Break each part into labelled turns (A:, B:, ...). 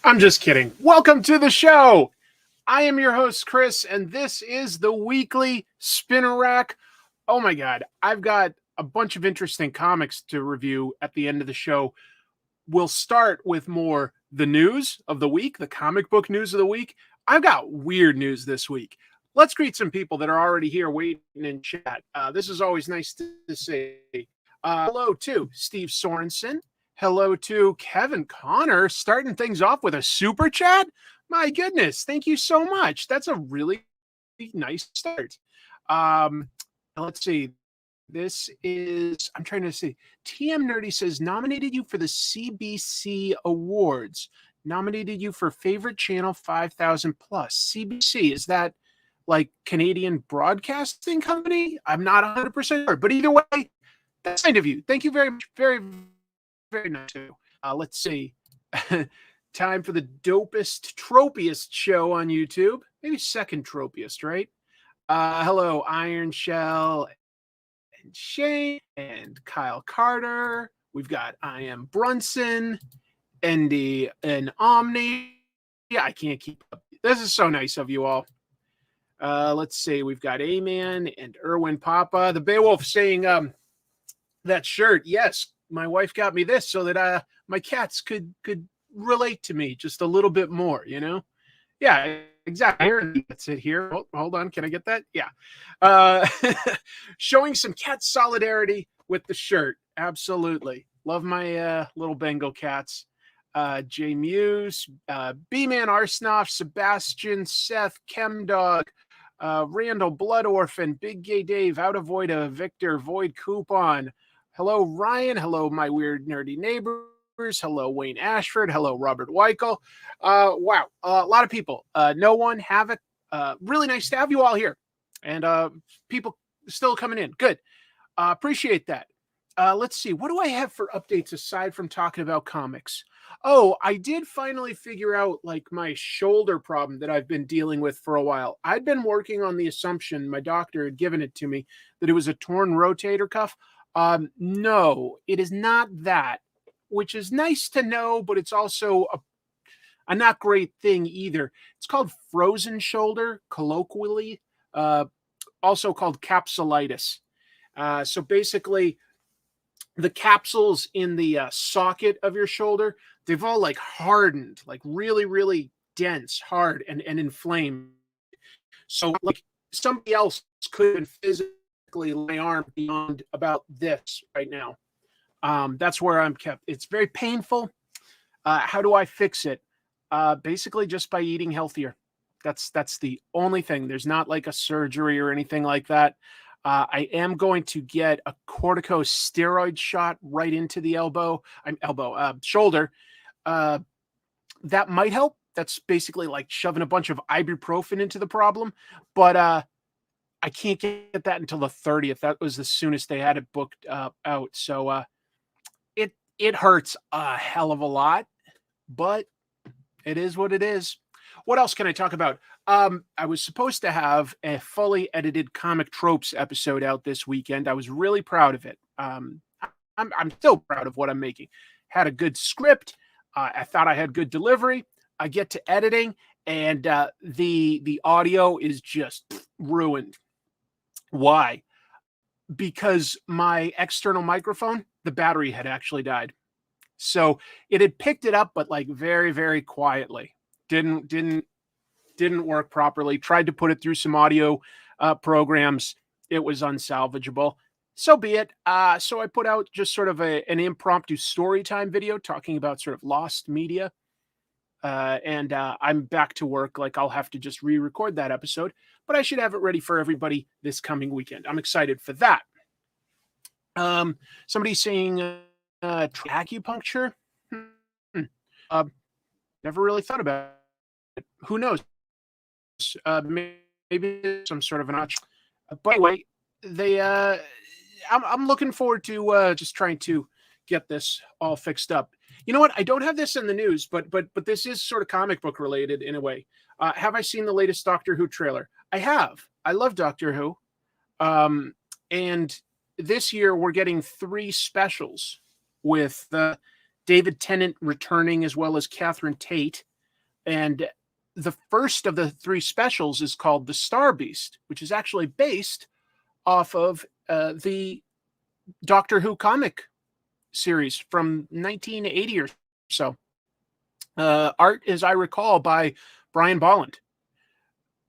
A: I'm just kidding. Welcome to the show. I am your host, Chris, and this is the weekly Spinner Rack. Oh my God, I've got a bunch of interesting comics to review at the end of the show. We'll start with more the news of the week, the comic book news of the week. I've got weird news this week. Let's greet some people that are already here waiting in chat. This is always nice to see. Hello to Steve Sorensen. Hello to Kevin Connor, starting things off with a super chat. My goodness, thank you so much. That's a really nice start. Let's see. This is, I'm trying to see. TM Nerdy says, nominated you for the CBC Awards. Nominated you for favorite channel 5,000 plus. CBC, is that like Canadian Broadcasting Company? I'm not 100% sure, but either way, that's kind of you. Thank you very much. Very, very nice too. Let's see. Time for the dopest, tropiest show on YouTube. Maybe second tropiest, right? Hello, Iron Shell and Shane and Kyle Carter. We've got I Am Brunson, Andy and Omni. Yeah, I can't keep up. This is so nice of you all. Let's see. We've got A-Man and Erwin Papa. The Beowulf saying that shirt. Yes, my wife got me this so that my cats could relate to me just a little bit more, you know? Yeah, exactly. That's it here. Hold on. Can I get that? Yeah. Showing some cat solidarity with the shirt. Absolutely. Love my little Bengal cats. J Muse, B-Man Arsnoff, Sebastian, Seth, Chemdog, Randall, Blood Orphan, Big Gay Dave, Out of Voida, Victor, Void Coupon. Hello, Ryan. Hello, my weird nerdy neighbors. Hello, Wayne Ashford. Hello, Robert Weichel. Wow, a lot of people. No one, Havoc. Really nice to have you all here. And people still coming in. Good. Appreciate that. Let's see. What do I have for updates aside from talking about comics? Oh, I did finally figure out like my shoulder problem that I've been dealing with for a while. I'd been working on the assumption, my doctor had given it to me, that it was a torn rotator cuff. No, it is not that, which is nice to know, but it's also a not great thing either. It's called frozen shoulder, colloquially, also called capsulitis. So basically, the capsules in the socket of your shoulder, they've all like hardened, like really, really dense, hard, and inflamed. So like somebody else couldn't physically lay arm beyond about this right now. That's where I'm kept. It's very painful. How do I fix it? Basically just by eating healthier. That's the only thing. There's not like a surgery or anything like that. I am going to get a corticosteroid shot right into the shoulder. That might help. That's basically like shoving a bunch of ibuprofen into the problem. But I can't get that until the 30th. That was the soonest they had it booked out. So it hurts a hell of a lot, but it is what it is. What else can I talk about? I was supposed to have a fully edited Comic Tropes episode out this weekend. I was really proud of it. I'm still proud of what I'm making. Had a good script. I thought I had good delivery. I get to editing, and the audio is just ruined. Why? Because my external microphone, the battery had actually died. So it had picked it up, but like very, very quietly. Didn't work properly. Tried to put it through some audio programs. It was unsalvageable. So be it. So I put out just sort of an impromptu story time video talking about sort of lost media. And I'm back to work. Like I'll have to just re-record that episode, but I should have it ready for everybody this coming weekend. I'm excited for that. Somebody's saying acupuncture. Never really thought about it. Who knows? Maybe some sort of an option. But anyway, I'm looking forward to just trying to get this all fixed up. You know what? I don't have this in the news, but this is sort of comic book related in a way. Have I seen the latest Doctor Who trailer? I have. I love Doctor Who. And this year we're getting 3 specials with David Tennant returning as well as Catherine Tate. And the first of the three specials is called The Star Beast, which is actually based off of the Doctor Who comic series from 1980 or so. Art, as I recall, by Brian Bolland.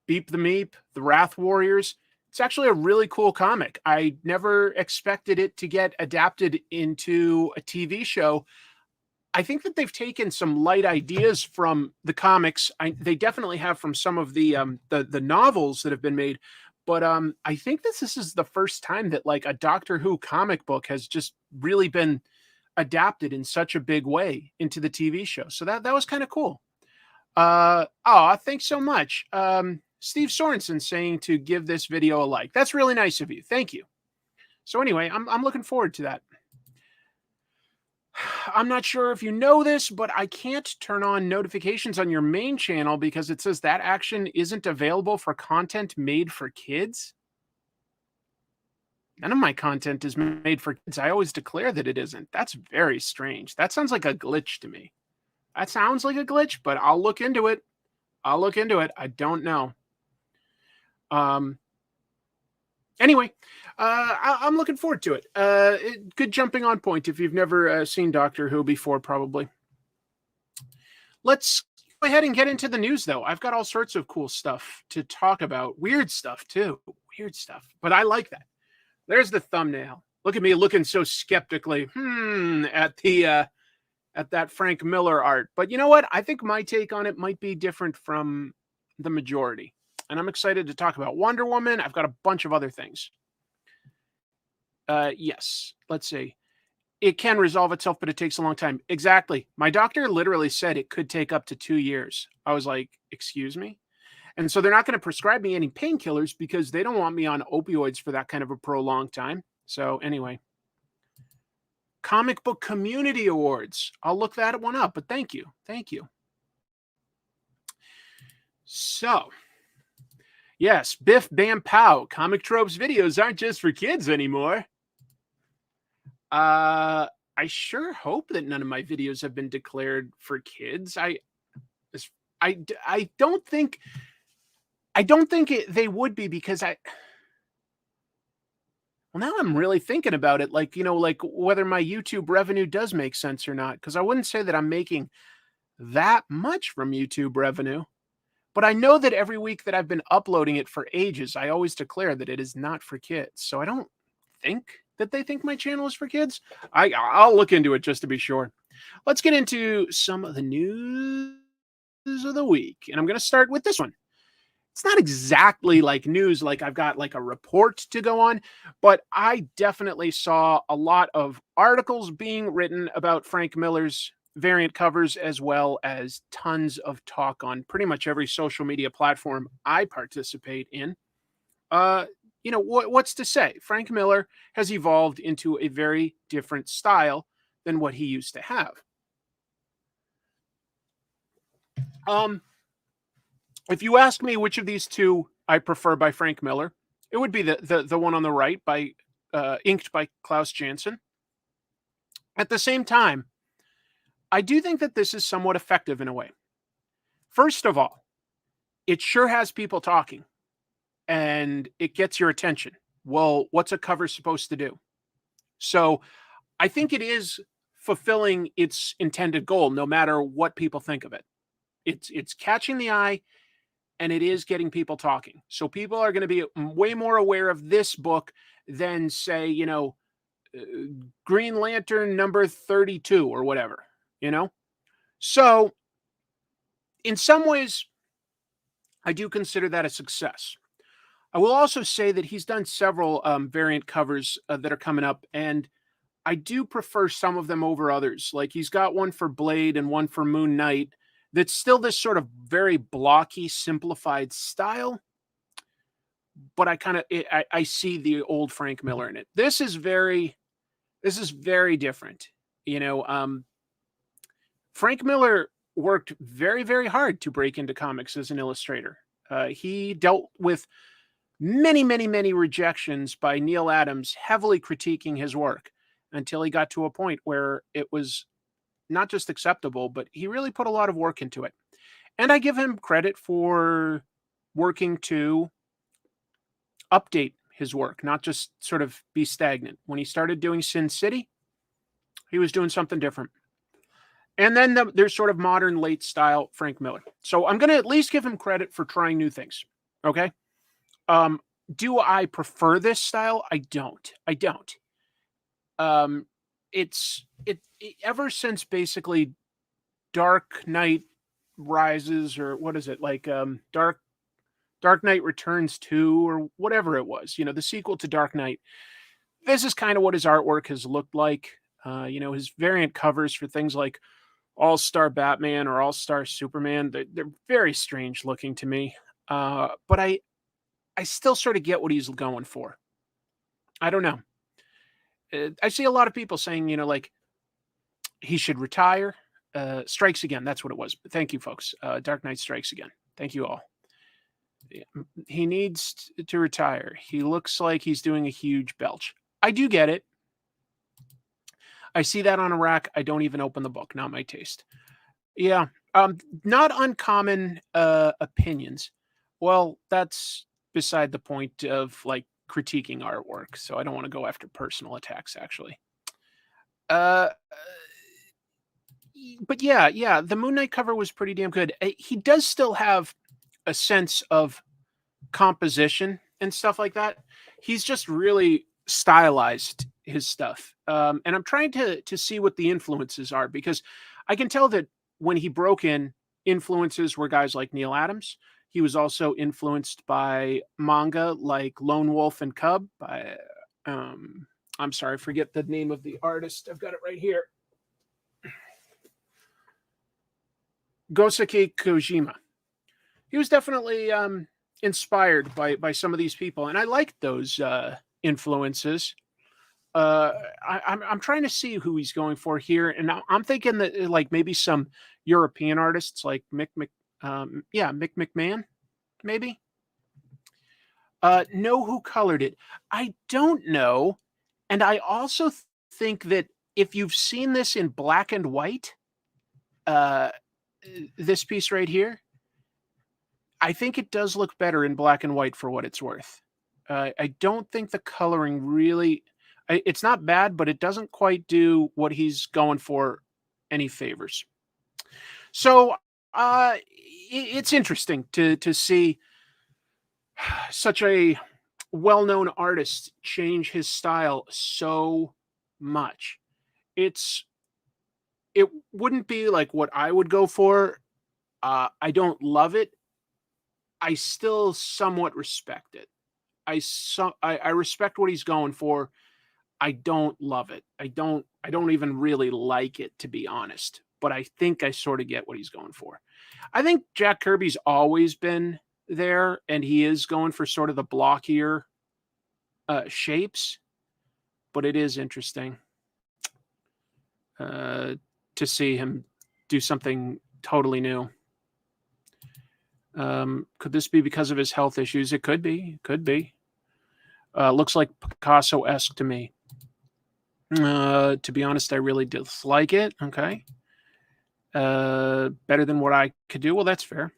A: Beep the Meep, The Wrath Warriors. It's actually a really cool comic. I never expected it to get adapted into a TV show. I think that they've taken some light ideas from the comics. They definitely have from some of the novels that have been made. But I think this is the first time that like a Doctor Who comic book has just really been adapted in such a big way into the TV show. So that was kind of cool. Thanks so much. Steve Sorensen saying to give this video a like. That's really nice of you. Thank you. So anyway, I'm looking forward to that. I'm not sure if you know this, but I can't turn on notifications on your main channel because it says that action isn't available for content made for kids. None of my content is made for kids. I always declare that it isn't. That's very strange. That sounds like a glitch to me. That sounds like a glitch, but I'll look into it. I'll look into it. I don't know. Anyway, I'm looking forward to it. Good jumping on point if you've never seen Doctor Who before, probably. Let's go ahead and get into the news, though. I've got all sorts of cool stuff to talk about. Weird stuff, too. Weird stuff. But I like that. There's the thumbnail. Look at me looking so skeptically at that Frank Miller art. But you know what? I think my take on it might be different from the majority. And I'm excited to talk about Wonder Woman. I've got a bunch of other things. Yes, let's see. It can resolve itself, but it takes a long time. Exactly. My doctor literally said it could take up to 2 years. I was like, excuse me? And so they're not going to prescribe me any painkillers because they don't want me on opioids for that kind of a prolonged time. So anyway. Comic Book Community Awards. I'll look that one up, but thank you. Thank you. So, yes, Biff Bam Pow. Comic Tropes videos aren't just for kids anymore. I sure hope that none of my videos have been declared for kids. I don't think they would be because well, now I'm really thinking about it, like, like whether my YouTube revenue does make sense or not, because I wouldn't say that I'm making that much from YouTube revenue. But I know that every week that I've been uploading it for ages, I always declare that it is not for kids. So I don't think that they think my channel is for kids. I'll look into it just to be sure. Let's get into some of the news of the week. And I'm going to start with this one. It's not exactly like news, like I've got like a report to go on, but I definitely saw a lot of articles being written about Frank Miller's variant covers, as well as tons of talk on pretty much every social media platform I participate in. What's to say? Frank Miller has evolved into a very different style than what he used to have. If you ask me which of these two I prefer by Frank Miller, it would be the one on the right by inked by Klaus Janson. At the same time, I do think that this is somewhat effective in a way. First of all, it sure has people talking and it gets your attention. Well, what's a cover supposed to do? So I think it is fulfilling its intended goal, no matter what people think of it. It's catching the eye and it is getting people talking. So people are going to be way more aware of this book than, say, Green Lantern number 32 or whatever. So in some ways, I do consider that a success. I will also say that he's done several variant covers that are coming up, and I do prefer some of them over others. Like he's got one for Blade and one for Moon Knight that's still this sort of very blocky, simplified style, but I see the old Frank Miller in it. This is very different. Frank Miller worked very, very hard to break into comics as an illustrator. He dealt with many, many, many rejections by Neil Adams, heavily critiquing his work until he got to a point where it was not just acceptable, but he really put a lot of work into it. And I give him credit for working to update his work, not just sort of be stagnant. When he started doing Sin City, he was doing something different. And then there's sort of modern late style Frank Miller. So I'm going to at least give him credit for trying new things. Okay. Um, do I prefer this style? I don't. I don't. Um, it ever since basically Dark Knight Rises, or what is it, like Dark Knight Returns 2 or whatever it was, the sequel to Dark Knight. This is kind of what his artwork has looked like. His variant covers for things like All-Star Batman or All-Star Superman, they're very strange looking to me. But I still sort of get what he's going for. I don't know. I see a lot of people saying, like he should retire. Strikes Again, that's what it was. Thank you, folks. Dark Knight Strikes Again. Thank you all. He needs to retire. He looks like he's doing a huge belch. I do get it. I see that on a rack. I don't even open the book. Not my taste. Yeah. Not uncommon opinions. Well, that's beside the point of like critiquing artwork. So I don't want to go after personal attacks, actually. But yeah, the Moon Knight cover was pretty damn good. He does still have a sense of composition and stuff like that. He's just really stylized his stuff. And I'm trying to see what the influences are, because I can tell that when he broke in, influences were guys like Neil Adams. He was also influenced by manga like Lone Wolf and Cub by I'm sorry, I forget the name of the artist. I've got it right here. Goseki Kojima. He was definitely inspired by some of these people, and I liked those influences. I'm trying to see who he's going for here, and I'm thinking that like maybe some European artists like Mick McMahon, maybe. Know who colored it? I don't know, and I also think that if you've seen this in black and white, this piece right here, I think it does look better in black and white for what it's worth. I don't think the coloring really, it's not bad, but it doesn't quite do what he's going for any favors. So it's interesting to see such a well-known artist change his style so much. It wouldn't be like what I would go for. I don't love it. I still somewhat respect it. I respect what he's going for. I don't love it. I don't even really like it, to be honest. But I think I sort of get what he's going for. I think Jack Kirby's always been there, and he is going for sort of the blockier shapes. But it is interesting to see him do something totally new. Could this be because of his health issues? It could be. Could be. Looks like Picasso-esque to me. To be honest, I really dislike it. Okay. Better than what I could do. Well, that's fair.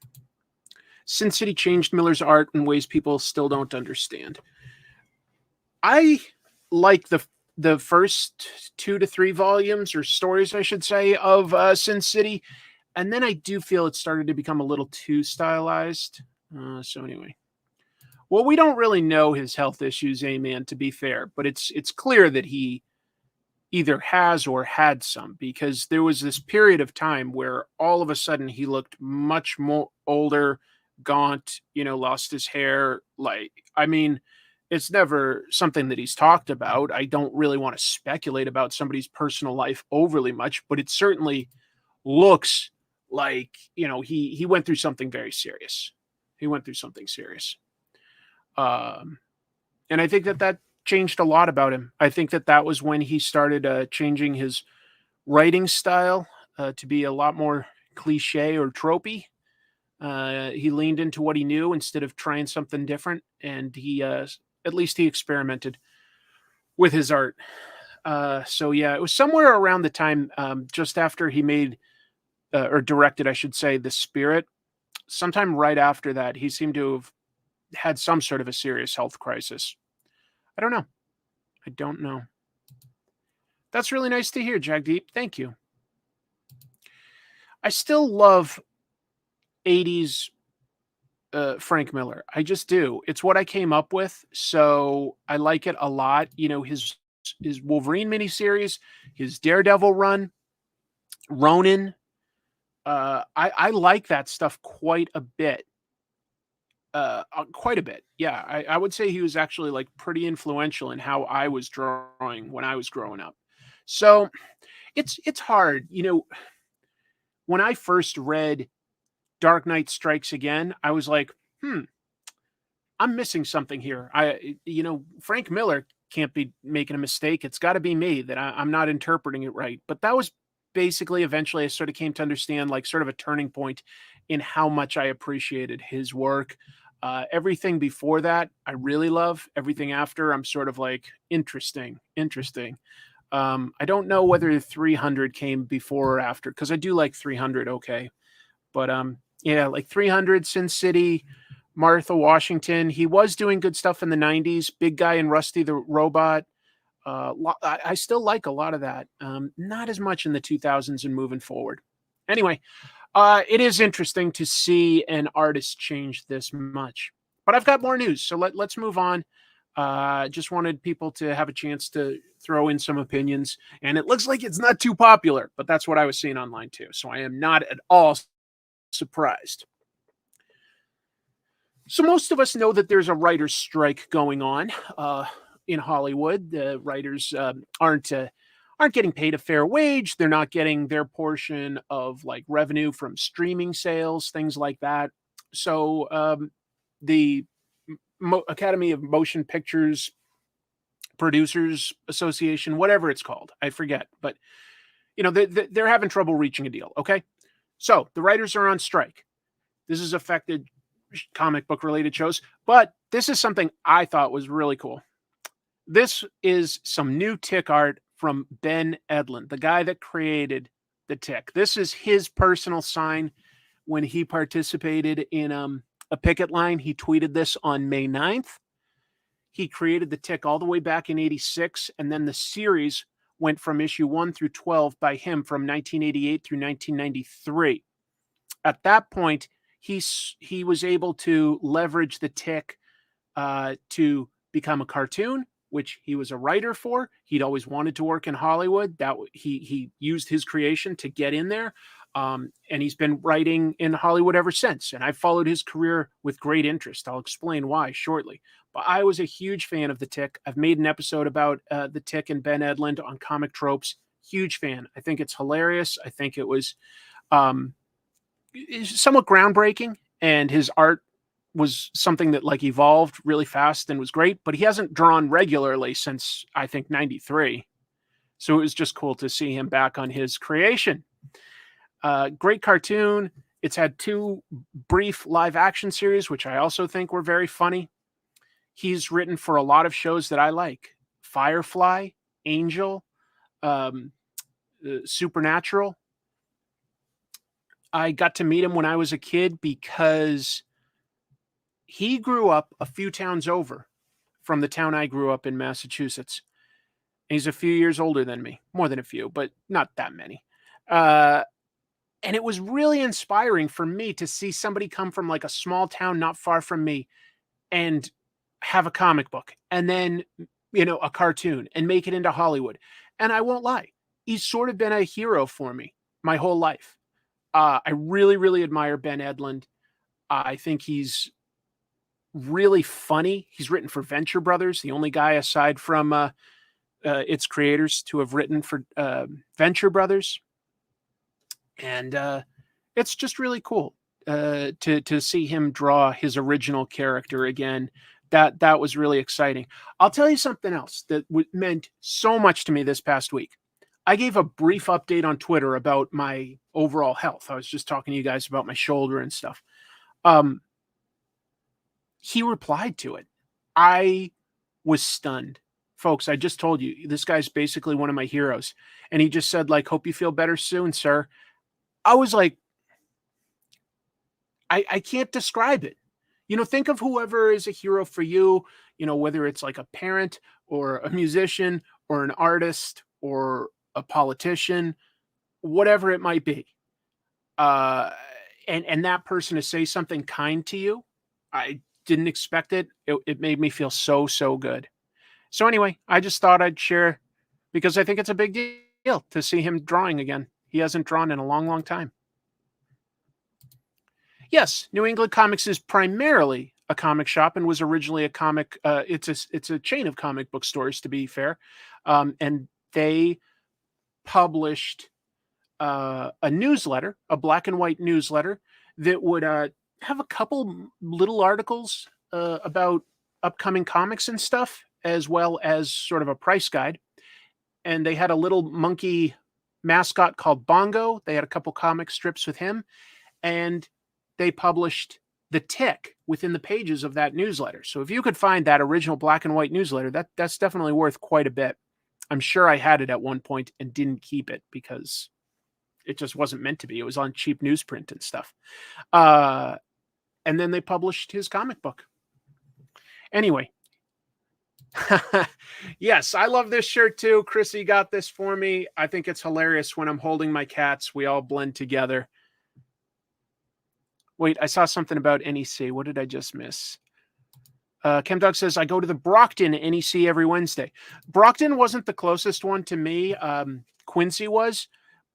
A: Sin City changed Miller's art in ways people still don't understand. I like the first 2 to 3 volumes, or stories, I should say, of Sin City. And then I do feel it started to become a little too stylized. So anyway. Well, we don't really know his health issues, man, to be fair. But it's clear that he either has or had some, because there was this period of time where all of a sudden he looked much more older, gaunt, lost his hair. Like, I mean, it's never something that he's talked about. I don't really want to speculate about somebody's personal life overly much, but it certainly looks like, he went through something very serious. He went through something serious. And I think that changed a lot about him. I think that was when he started changing his writing style to be a lot more cliche or tropey. He leaned into what he knew instead of trying something different, and he at least he experimented with his art. So yeah, it was somewhere around the time just after he made or directed, I should say, The Spirit. sometime right after that, he seemed to have had some sort of a serious health crisis. I don't know. I don't know. That's really nice to hear, Jagdeep. Thank you. I still love 80s Frank Miller. I just do. It's what I came up with, so I like it a lot. You know, his Wolverine miniseries, his Daredevil run, Ronin. I like that stuff quite a bit. Quite a bit. Yeah, I would say he was actually like pretty influential in how I was drawing when I was growing up. So it's hard, you know. When I first read Dark Knight Strikes Again, I was like, I'm missing something here. Frank Miller can't be making a mistake. It's got to be me that I'm not interpreting it right. But that was basically eventually I sort of came to understand like sort of a turning point in how much I appreciated his work. Everything before that, I really love. Everything after, I'm sort of like interesting, interesting. I don't know whether 300 came before or after because I do like 300. Okay, but yeah, like 300, Sin City, Martha Washington. He was doing good stuff in the 90s. Big Guy and Rusty the Robot. I still like a lot of that. Not as much in the 2000s and moving forward. Anyway, it is interesting to see an artist change this much. But I've got more news, so let's move on. Just wanted people to have a chance to throw in some opinions, and it looks like it's not too popular, but that's what I was seeing online too. So I am not at all surprised. So most of us know that there's a writer's strike going on in Hollywood. The writers aren't getting paid a fair wage. They're not getting their portion of like revenue from streaming sales, things like that. So the Academy of Motion Pictures Producers Association, whatever it's called, I forget, but you know they're having trouble reaching a deal. Okay, so the writers are on strike. This has affected comic book related shows, but this is something I thought was really cool. This is some new Tick art from Ben Edlund, the guy that created the Tick. This is his personal sign when he participated in a picket line. He tweeted this on May 9th. He created the Tick all the way back in 86, and then the series went from issue 1 through 12 by him from 1988 through 1993. At that point, he was able to leverage the Tick to become a cartoon, which he was a writer for. He'd always wanted to work in Hollywood. That he used his creation to get in there, and he's been writing in Hollywood ever since. And I've followed his career with great interest. I'll explain why shortly. But I was a huge fan of the Tick. I've made an episode about the Tick and Ben Edlund on Comic Tropes. Huge fan. I think it's hilarious. I think it was somewhat groundbreaking, and his art was something that like evolved really fast and was great, but he hasn't drawn regularly since I think 93. So it was just cool to see him back on his creation. Great cartoon. It's had 2 brief live action series, which I also think were very funny. He's written for a lot of shows that I like. Firefly, Angel, Supernatural. I got to meet him when I was a kid because he grew up a few towns over from the town I grew up in, Massachusetts. He's a few years older than me, more than a few, but not that many. And it was really inspiring for me to see somebody come from like a small town not far from me and have a comic book and then, you know, a cartoon and make it into Hollywood. And I won't lie, he's sort of been a hero for me my whole life. I really, really admire Ben Edlund. I think he's really funny. He's written for Venture Brothers, the only guy aside from its creators to have written for Venture Brothers. And it's just really cool to see him draw his original character again. That was really exciting. I'll tell you something else that meant so much to me this past week. I gave a brief update on Twitter about my overall health. I was just talking to you guys about my shoulder and stuff. He replied to it. I was stunned. Folks, I just told you, this guy's basically one of my heroes. And he just said, like, hope you feel better soon, sir. I was like, I can't describe it. Think of whoever is a hero for you, whether it's like a parent or a musician or an artist or a politician, whatever it might be. Uh, and that person to say something kind to you, I didn't expect it. It made me feel so, so good. So anyway, I just thought I'd share because I think it's a big deal to see him drawing again. He hasn't drawn in a long, long time. Yes, New England Comics is primarily a comic shop and was originally a comic. It's a chain of comic book stores, to be fair, and they published a newsletter, a black and white newsletter that would have a couple little articles about upcoming comics and stuff, as well as sort of a price guide. And they had a little monkey mascot called Bongo. They had a couple comic strips with him, and they published the Tick within the pages of that newsletter. So if you could find that original black and white newsletter, that's definitely worth quite a bit. I'm sure I had it at one point and didn't keep it because it just wasn't meant to be. It was on cheap newsprint and stuff. And then they published his comic book. Anyway. Yes, I love this shirt too. Chrissy got this for me. I think it's hilarious when I'm holding my cats. We all blend together. Wait, I saw something about NEC. What did I just miss? ChemDog says, I go to the Brockton NEC every Wednesday. Brockton wasn't the closest one to me. Quincy was.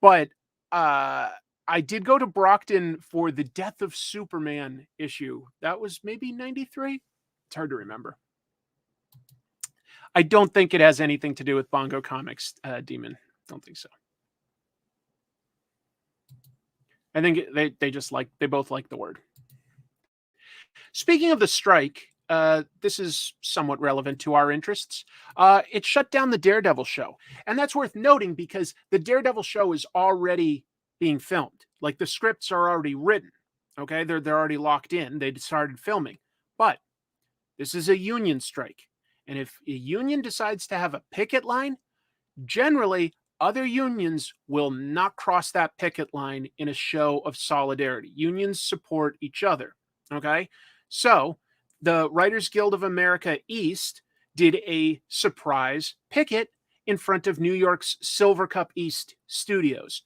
A: But I did go to Brockton for the Death of Superman issue. That was maybe 93. It's hard to remember. I don't think it has anything to do with Bongo Comics, Demon. Don't think so. I think they both like the word. Speaking of the strike, this is somewhat relevant to our interests. It shut down the Daredevil show. And that's worth noting because the Daredevil show is already being filmed. Like the scripts are already written. Okay, they're already locked in. They started filming. But this is a union strike. And if a union decides to have a picket line, generally other unions will not cross that picket line in a show of solidarity. Unions support each other. Okay, so the Writers Guild of America East did a surprise picket in front of New York's Silver Cup East studios.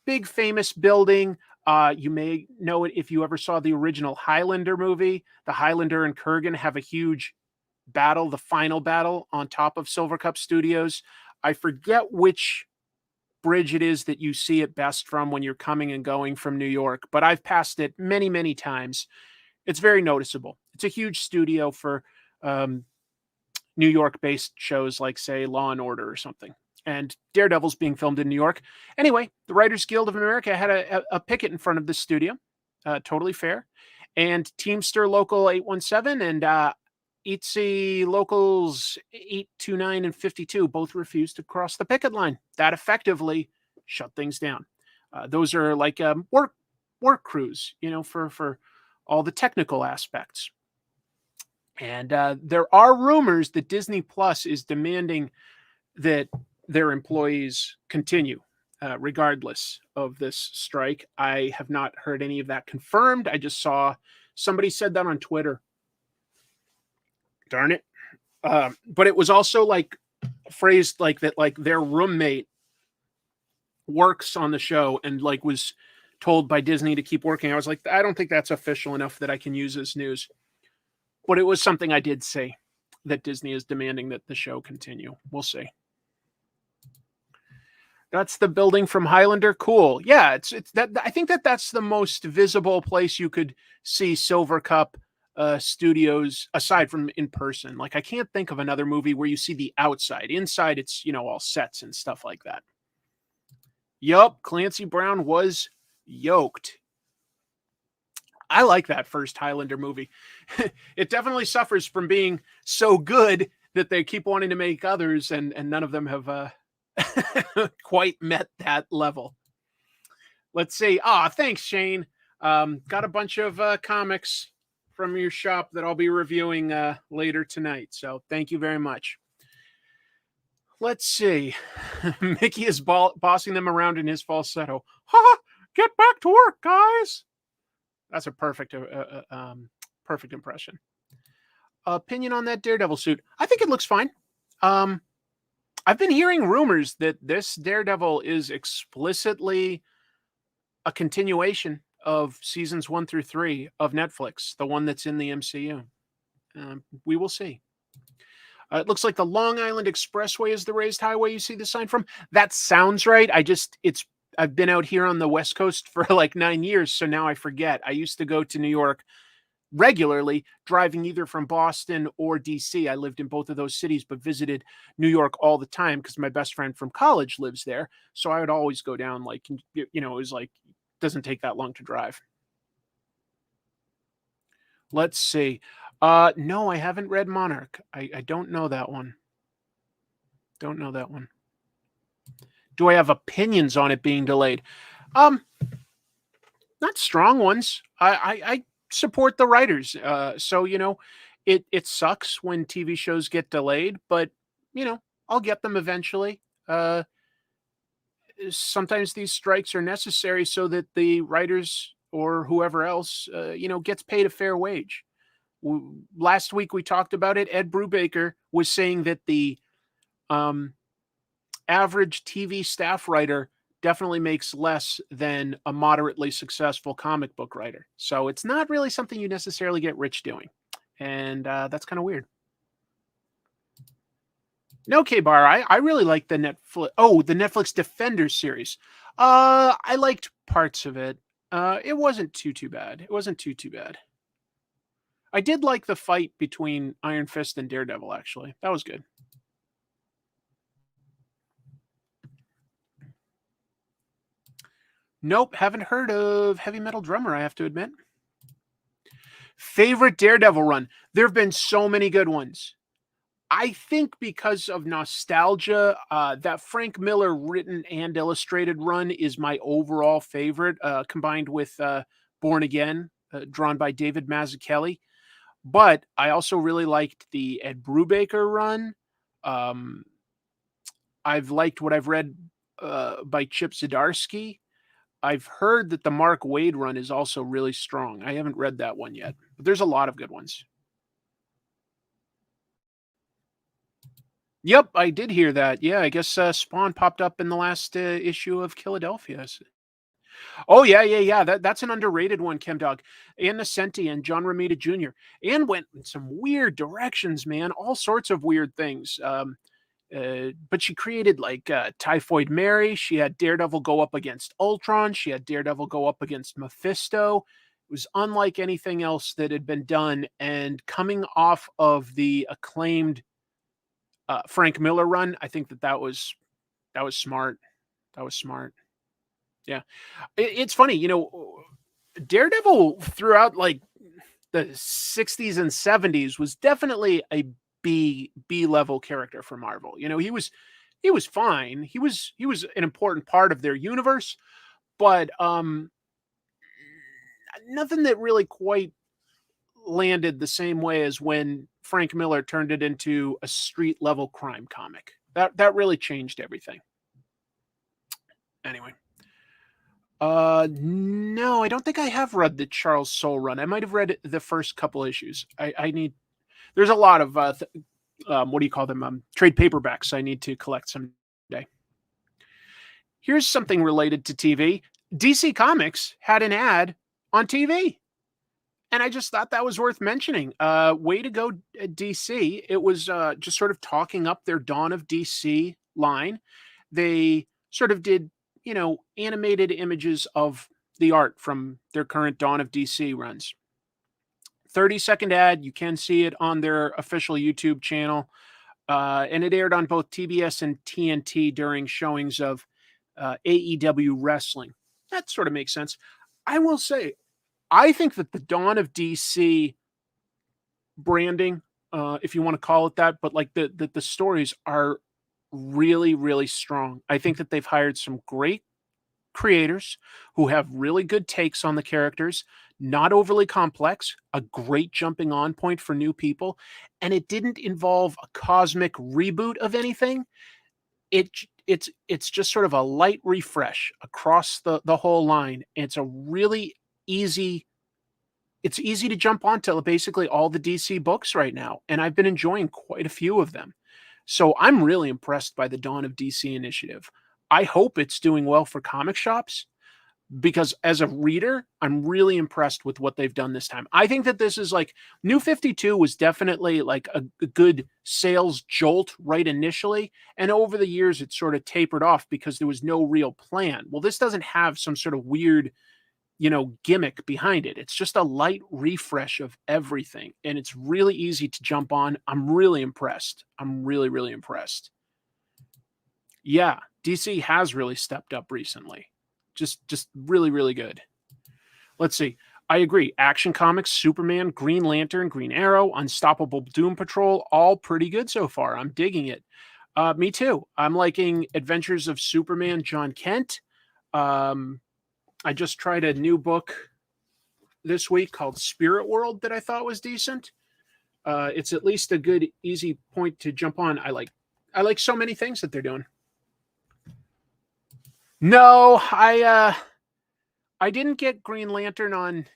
A: Big famous building. You may know it if you ever saw the original Highlander movie. The Highlander and Kurgan have a huge battle, the final battle on top of Silver Cup Studios. I forget which bridge it is that you see it best from when you're coming and going from New York, but I've passed it many, many times. It's very noticeable. It's a huge studio for New York-based shows like, say, Law and Order or something. And Daredevil's being filmed in New York. Anyway, the Writers Guild of America had a picket in front of the studio. Totally fair. And Teamster Local 817 and ETC Locals 829 and 52 both refused to cross the picket line. That effectively shut things down. Those are like work crews, for all the technical aspects. And there are rumors that Disney Plus is demanding that their employees continue regardless of this strike. I have not heard any of that confirmed. I just saw somebody said that on Twitter. Darn it. But it was also like phrased like that, like their roommate works on the show and like was told by Disney to keep working. I was like, I don't think that's official enough that I can use as news. But it was something I did say, that Disney is demanding that the show continue. We'll see. That's the building from Highlander. Cool. Yeah, it's that. I think that's the most visible place you could see Silver Cup studios aside from in person. Like I can't think of another movie where you see the outside. Inside it's, all sets and stuff like that. Yup, Clancy Brown was yoked. I like that first Highlander movie. It definitely suffers from being so good that they keep wanting to make others, and none of them have quite met that level. Let's see. Thanks, Shane. Got a bunch of comics from your shop that I'll be reviewing later tonight. So thank you very much. Let's see. Mickey is bossing them around in his falsetto. Ha! Get back to work, guys. That's a perfect impression. Opinion on that Daredevil suit? I think it looks fine. Um, I've been hearing rumors that this Daredevil is explicitly a continuation of seasons 1 through 3 of Netflix, the one that's in the MCU. We will see. It looks like the Long Island Expressway is the raised highway you see the sign from. That sounds right. I've been out here on the West Coast for like 9 years, so now I forget. I used to go to New York regularly, driving either from Boston or DC. I lived in both of those cities, but visited New York all the time because my best friend from college lives there. So I would always go down, like, it was like, doesn't take that long to drive. Let's see. No, I haven't read Monarch. I don't know that one. Don't know that one. Do I have opinions on it being delayed? Um, Not strong ones. I support the writers. So it sucks when TV shows get delayed, but I'll get them eventually. Sometimes these strikes are necessary so that the writers or whoever else, gets paid a fair wage. Last week we talked about it. Ed Brubaker was saying that the um, average TV staff writer definitely makes less than a moderately successful comic book writer. So it's not really something you necessarily get rich doing. And that's kind of weird. No, K-Bar, I really like the Netflix Defenders series. I liked parts of it. It wasn't too bad. It wasn't too bad. I did like the fight between Iron Fist and Daredevil, actually. That was good. Nope, haven't heard of Heavy Metal Drummer, I have to admit. Favorite Daredevil run? There have been so many good ones. I think because of nostalgia, that Frank Miller written and illustrated run is my overall favorite, combined with Born Again, drawn by David Mazzucchelli. But I also really liked the Ed Brubaker run. Um, I've liked what I've read by Chip Zdarsky. I've heard that the Mark Waid run is also really strong. I haven't read that one yet, but there's a lot of good ones. Yep, I did hear that. Yeah, I guess Spawn popped up in the last issue of Philadelphia. Oh yeah. That's an underrated one, Chemdog. Ann Nesenti and John Romita Jr. Ann went in some weird directions, man. All sorts of weird things. But she created like Typhoid Mary. She had Daredevil go up against Ultron. She had Daredevil go up against Mephisto. It was unlike anything else that had been done. And coming off of the acclaimed Frank Miller run, I think that was smart. That was smart. Yeah, it's funny, Daredevil throughout like the 60s and 70s was definitely a B level character for Marvel. He was fine. He was an important part of their universe, but nothing that really quite landed the same way as when Frank Miller turned it into a street level crime comic. That really changed everything. Anyway. No, I don't think I have read the Charles Soule run. I might have read the first couple issues. I need. There's a lot of what do you call them? Trade paperbacks I need to collect someday. Here's something related to TV. DC Comics had an ad on TV, and I just thought that was worth mentioning. Way to go, DC! It was just sort of talking up their Dawn of DC line. They sort of did animated images of the art from their current Dawn of DC runs. 30-second ad. You can see it on their official YouTube channel. And it aired on both TBS and TNT during showings of AEW wrestling. That sort of makes sense. I will say, I think that the Dawn of DC branding, if you want to call it that, but like the stories are really, really strong. I think that they've hired some great creators who have really good takes on the characters, not overly complex, a great jumping on point for new people, and it didn't involve a cosmic reboot of anything. It's just sort of a light refresh across the whole line. It's a really easy it's easy to jump onto basically all the DC books right now, and I've been enjoying quite a few of them. So I'm really impressed by the Dawn of DC initiative. I hope it's doing well for comic shops because as a reader, I'm really impressed with what they've done this time. I think that this is like New 52 was definitely like a good sales jolt right initially. And over the years, it sort of tapered off because there was no real plan. Well, this doesn't have some sort of weird, gimmick behind it. It's just a light refresh of everything. And it's really easy to jump on. I'm really impressed. I'm really, really impressed. Yeah, DC has really stepped up recently. Just really, really good. Let's see. I agree. Action Comics, Superman, Green Lantern, Green Arrow, Unstoppable Doom Patrol, all pretty good so far. I'm digging it. Me too. I'm liking Adventures of Superman, John Kent. I just tried a new book this week called Spirit World that I thought was decent. It's at least a good, easy point to jump on. I like so many things that they're doing. No, I didn't get Green Lantern on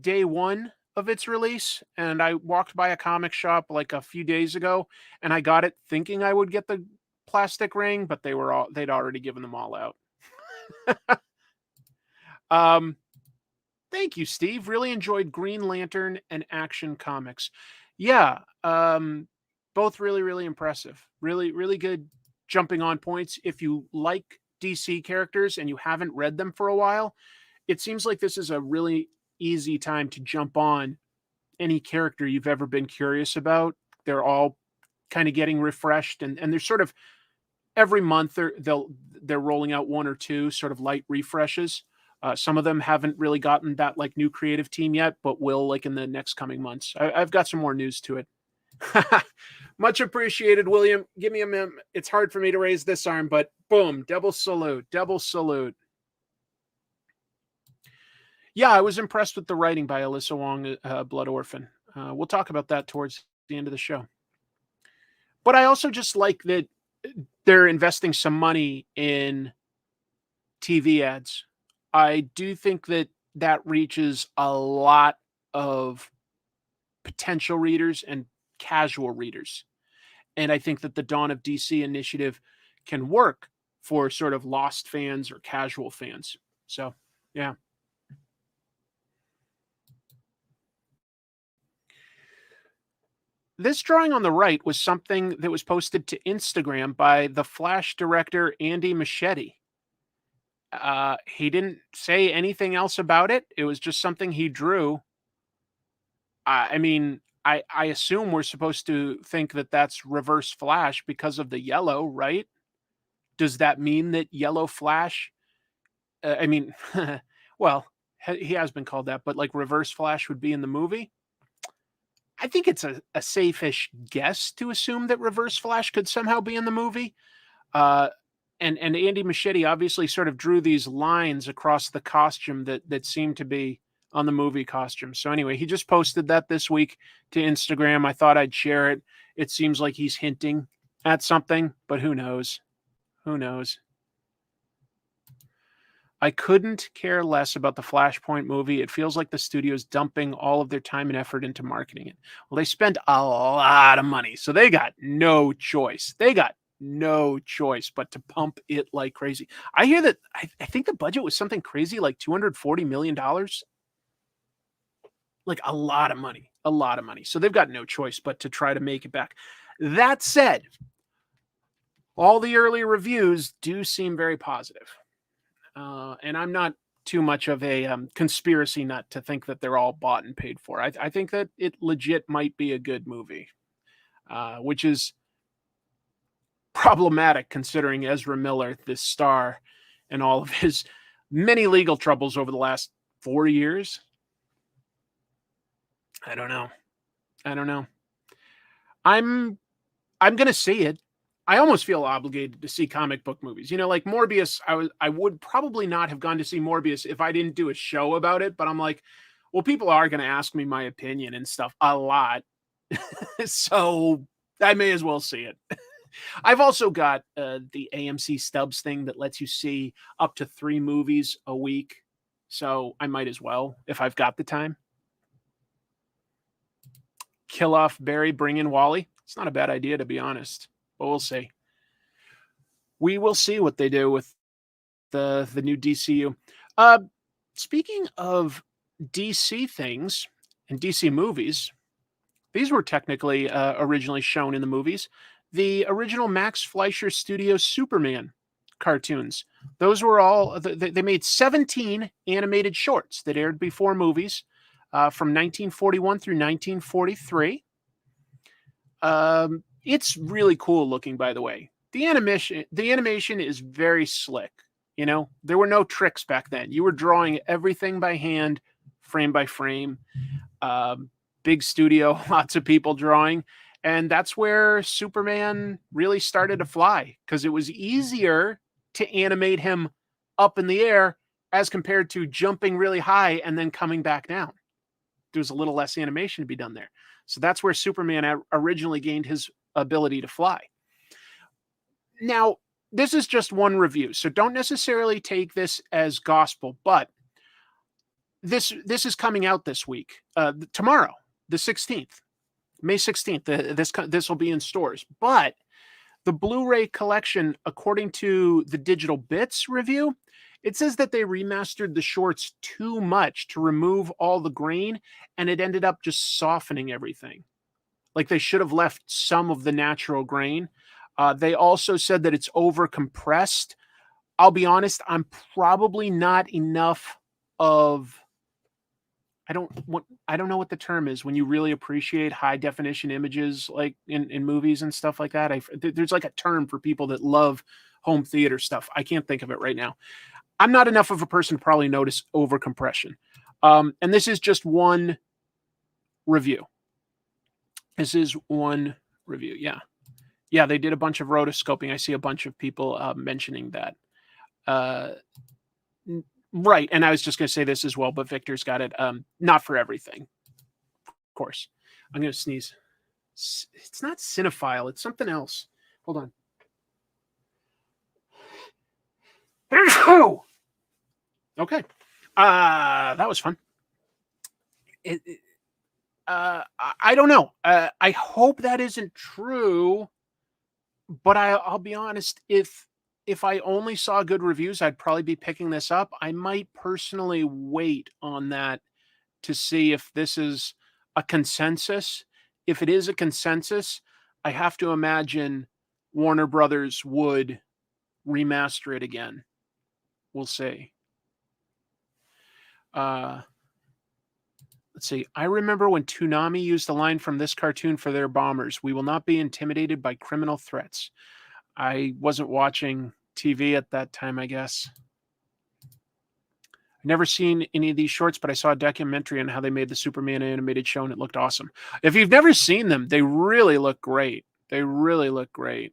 A: day one of its release, and I walked by a comic shop like a few days ago, and I got it thinking I would get the plastic ring, but they'd already given them all out. Thank you, Steve. Really enjoyed Green Lantern and Action Comics. Yeah, both really, really impressive. Really, really good jumping on points. If you like DC characters and you haven't read them for a while, it seems like this is a really easy time to jump on any character you've ever been curious about. They're all kind of getting refreshed, and they're sort of every month they're rolling out one or two sort of light refreshes. Some of them haven't really gotten that like new creative team yet, but will like in the next coming months. I've got some more news to it. Much appreciated, William. Give me a minute. It's hard for me to raise this arm, but boom, double salute, double salute. Yeah, I was impressed with the writing by Alyssa Wong, Blood Orphan. We'll talk about that towards the end of the show. But I also just like that they're investing some money in TV ads. I do think that reaches a lot of potential readers and casual readers. And I think that the Dawn of DC initiative can work for sort of lost fans or casual fans. So, yeah. This drawing on the right was something that was posted to Instagram by the Flash director, Andy Muschietti. He didn't say anything else about it. It was just something he drew. I mean, I assume we're supposed to think that that's Reverse Flash because of the yellow, right? Does that mean that Yellow Flash? I mean, well, he has been called that, but like Reverse Flash would be in the movie. I think it's a safe-ish guess to assume that Reverse Flash could somehow be in the movie. And Andy Muschietti obviously sort of drew these lines across the costume that seemed to be on the movie costume. So anyway, he just posted that this week to Instagram. I thought I'd share it. It seems like he's hinting at something, but who knows? Who knows? I couldn't care less about the Flashpoint movie. It feels like the studio's dumping all of their time and effort into marketing it. Well, they spent a lot of money, so they got no choice. They got no choice but to pump it like crazy. I hear that I think the budget was something crazy like $240 million. Like a lot of money, a lot of money. So they've got no choice but to try to make it back. That said, all the early reviews do seem very positive. And I'm not too much of a conspiracy nut to think that they're all bought and paid for. I think that it legit might be a good movie, which is problematic considering Ezra Miller, this star, and all of his many legal troubles over the last 4 years. I don't know. I'm going to see it. I almost feel obligated to see comic book movies. You know, like Morbius, I would probably not have gone to see Morbius if I didn't do a show about it, but I'm like, well, people are going to ask me my opinion and stuff a lot. So I may as well see it. I've also got the AMC Stubs thing that lets you see up to 3 movies a week. So I might as well if I've got the time. kill off Barry, bring in Wally. It's not a bad idea, to be honest, but we'll see. We will see what they do with the new DCU. Speaking of DC things and DC movies, these were technically originally shown in the movies. The original Max Fleischer Studios Superman cartoons. Those were all, they made 17 animated shorts that aired before movies from 1941 through 1943. It's really cool looking, by the way. The animation is very slick. You know, there were no tricks back then. You were drawing everything by hand, frame by frame. Big studio, lots of people drawing. And that's where Superman really started to fly, because it was easier to animate him up in the air as compared to jumping really high and then coming back down. There was a little less animation to be done there. So that's where Superman originally gained his ability to fly. Now, this is just one review, so don't necessarily take this as gospel, but this is coming out this week, tomorrow, the 16th, May 16th. This will be in stores, but the Blu-ray collection, according to the Digital Bits review, it says that they remastered the shorts too much to remove all the grain, and it ended up just softening everything. Like, they should have left some of the natural grain. They also said that it's over compressed. I'll be honest, I'm probably not enough of, I don't know what the term is when you really appreciate high definition images, like in movies and stuff like that. There's like a term for people that love home theater stuff. I can't think of it right now. I'm not enough of a person to probably notice over compression. And this is just one review. This is one review. Yeah. Yeah, they did a bunch of rotoscoping. I see a bunch of people mentioning that. Right, and I was just going to say this as well, but Victor's got it. Not for everything, of course. I'm going to sneeze. It's not cinephile. It's something else. Hold on. Okay. That was fun. I don't know. I hope that isn't true. But I'll be honest, if I only saw good reviews, I'd probably be picking this up. I might personally wait on that to see if this is a consensus. If it is a consensus, I have to imagine Warner Brothers would remaster it again. We'll see. Let's see. I remember when Toonami used the line from this cartoon for their bombers. We will not be intimidated by criminal threats. I wasn't watching TV at that time, I guess. I've never seen any of these shorts, but I saw a documentary on how they made the Superman animated show, and it looked awesome. If you've never seen them, they really look great. They really look great.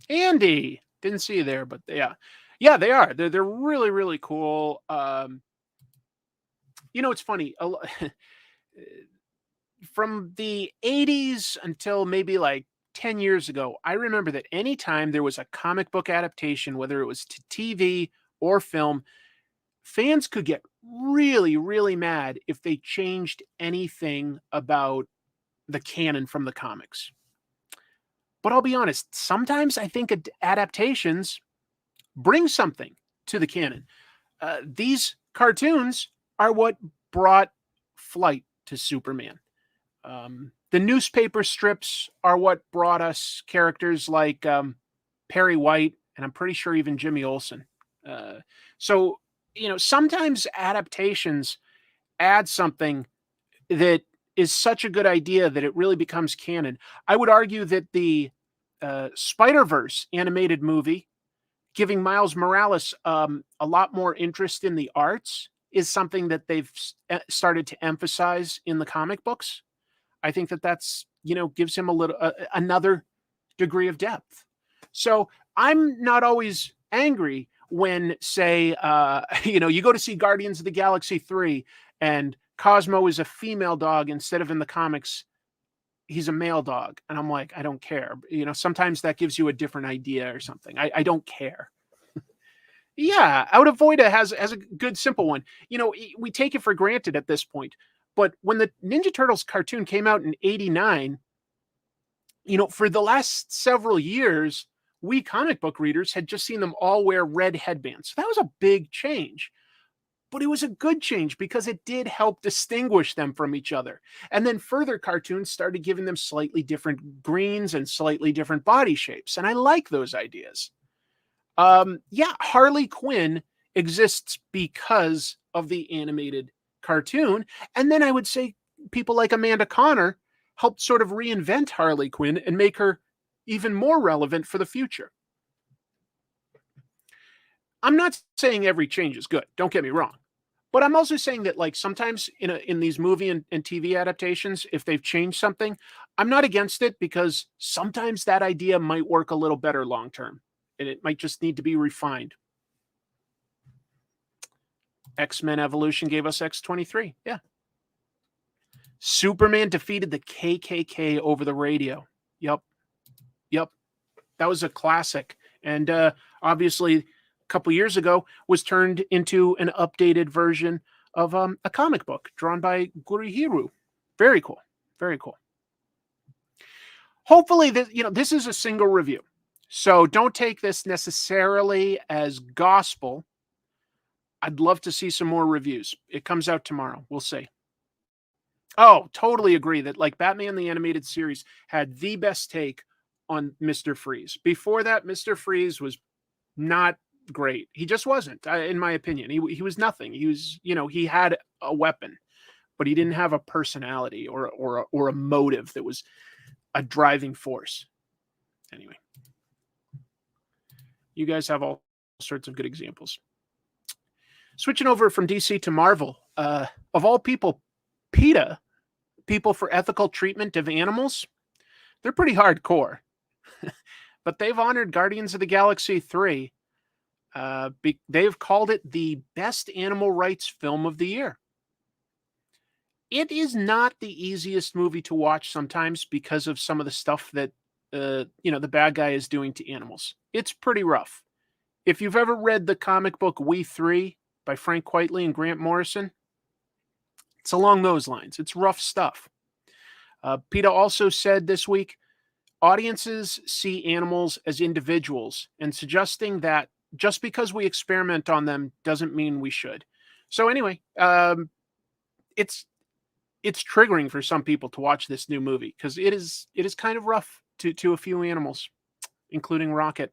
A: Andy! Didn't see you there, but yeah. Yeah, they are. They're really, really cool. You know, it's funny. From the 80s until maybe like 10 years ago, I remember that anytime there was a comic book adaptation, whether it was to TV or film, fans could get really, really mad if they changed anything about the canon from the comics. But I'll be honest, sometimes I think adaptations bring something to the canon. These cartoons are what brought flight to Superman. The newspaper strips are what brought us characters like Perry White, and I'm pretty sure even Jimmy Olsen. So, you know, sometimes adaptations add something that is such a good idea that it really becomes canon. I would argue that the Spider-Verse animated movie, giving Miles Morales a lot more interest in the arts, is something that they've started to emphasize in the comic books. I think that that's, you know, gives him a little another degree of depth. So I'm not always angry when, say, you know, you go to see Guardians of the Galaxy 3 and Cosmo is a female dog instead of in the comics he's a male dog, and I'm like, I don't care. You know, sometimes that gives you a different idea or something. I don't care. Yeah, Out of Voida has a good simple one. You know, we take it for granted at this point, But when the Ninja Turtles cartoon came out in 89, for the last several years, we comic book readers had just seen them all wear red headbands. So that was a big change. But it was a good change because it did help distinguish them from each other. And then further cartoons started giving them slightly different greens and slightly different body shapes. And I like those ideas. Yeah, Harley Quinn exists because of the animated cartoon. And then I would say people like Amanda Connor helped sort of reinvent Harley Quinn and make her even more relevant for the future. I'm not saying every change is good. Don't get me wrong. But I'm also saying that, like, sometimes in these movie and TV adaptations, if they've changed something, I'm not against it because sometimes that idea might work a little better long term, and it might just need to be refined. X-Men Evolution gave us X-23. Yeah. Superman defeated the KKK over the radio. Yep. That was a classic. And obviously, a couple years ago, was turned into an updated version of a comic book drawn by Gurihiru. Very cool. Very cool. Hopefully, this is a single review. So don't take this necessarily as gospel. I'd love to see some more reviews. It comes out tomorrow. We'll see. Oh, totally agree that, like, Batman the Animated Series had the best take on Mr. Freeze. Before that, Mr. Freeze was not great. He just wasn't, in my opinion. He was nothing. He was, he had a weapon, but he didn't have a personality or a motive that was a driving force. Anyway, you guys have all sorts of good examples. Switching over from DC to Marvel, of all people, PETA, People for Ethical Treatment of Animals, they're pretty hardcore. But they've honored Guardians of the Galaxy 3. They've called it the best animal rights film of the year. It is not the easiest movie to watch sometimes because of some of the stuff that the bad guy is doing to animals. It's pretty rough. If you've ever read the comic book We Three by Frank Quitely and Grant Morrison, it's along those lines. It's rough stuff. PETA also said this week, audiences see animals as individuals and suggesting that just because we experiment on them doesn't mean we should. So anyway, it's triggering for some people to watch this new movie because it is kind of rough to a few animals, including Rocket.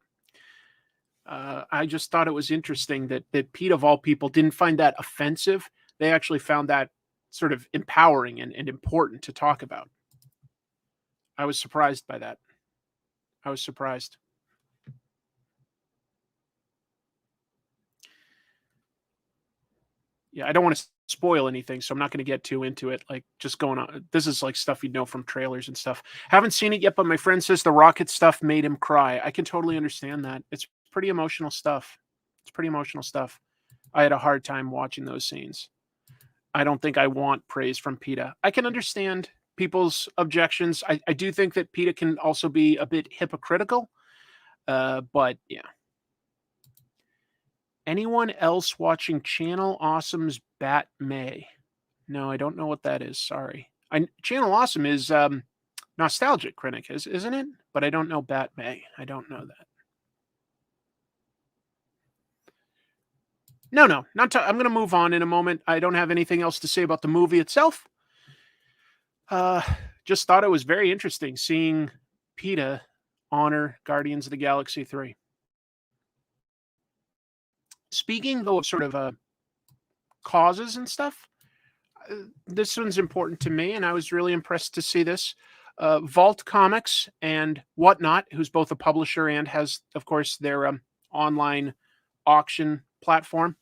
A: I just thought it was interesting that PETA, of all people, didn't find that offensive. They actually found that sort of empowering and important to talk about. I was surprised by that. I was surprised. Yeah, I don't want to spoil anything, so I'm not going to get too into it. Like, just going on. This is like stuff you'd know from trailers and stuff. Haven't seen it yet, but my friend says the Rocket stuff made him cry. I can totally understand that. It's pretty emotional stuff. I had a hard time watching those scenes. I don't think I want praise from PETA. I can understand people's objections. I do think that PETA can also be a bit hypocritical. But yeah. Anyone else watching Channel Awesome's Bat May? No, I don't know what that is. Sorry. Channel Awesome is Nostalgic Critic, isn't it? But I don't know Bat May. I don't know that. No, not. I'm going to move on in a moment. I don't have anything else to say about the movie itself. Just thought it was very interesting seeing PETA honor Guardians of the Galaxy 3. Speaking, though, of sort of causes and stuff, this one's important to me, and I was really impressed to see this. Vault Comics and Whatnot, who's both a publisher and has, of course, their online auction platform.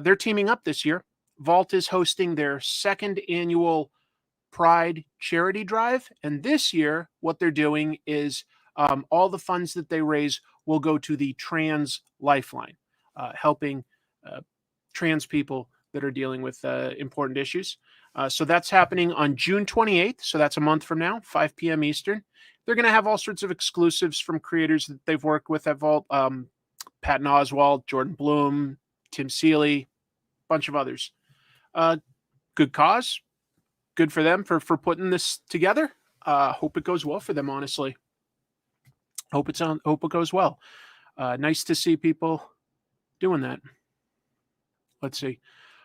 A: They're teaming up this year. Vault is hosting their second annual Pride charity drive. And this year, what they're doing is all the funds that they raise will go to the Trans Lifeline, helping trans people that are dealing with important issues. So that's happening on June 28th. So that's a month from now, 5 p.m. Eastern. They're going to have all sorts of exclusives from creators that they've worked with at Vault. Patton Oswalt, Jordan Bloom, Tim Seeley, bunch of others. Good cause. good for them for putting this together. Hope it goes well for them, honestly. Hope it goes well. Nice to see people doing that. Let's see.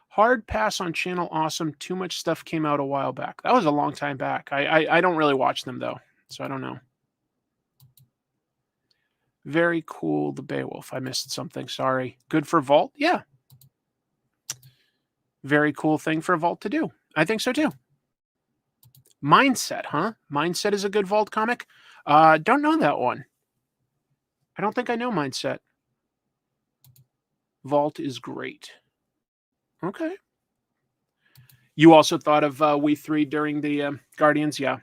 A: Hard pass on Channel Awesome. Too much stuff came out a while back. That was a long time back. I don't really watch them though, so I don't know. Very cool. The Beowulf. I missed something. Sorry. Good for Vault. Yeah. Very cool thing for Vault to do. I think so too. Mindset, huh? Mindset is a good Vault comic. Don't know that one. I don't think I know Mindset. Vault is great. Okay. You also thought of We Three during the Guardians? Yeah.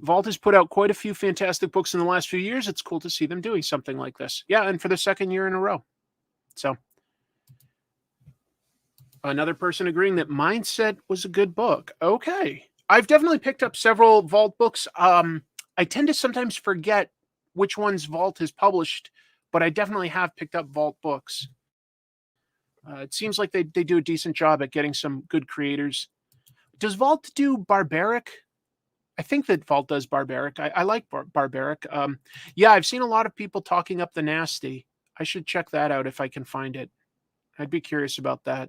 A: Vault has put out quite a few fantastic books in the last few years. It's cool to see them doing something like this. Yeah, and for the second year in a row. So, another person agreeing that Mindset was a good book. Okay. I've definitely picked up several Vault books. I tend to sometimes forget which ones Vault has published, but I definitely have picked up Vault books. It seems like they do a decent job at getting some good creators. Does Vault do Barbaric? I think that Vault does Barbaric. I like Barbaric. Yeah, I've seen a lot of people talking up the Nasty. I should check that out if I can find it. I'd be curious about that.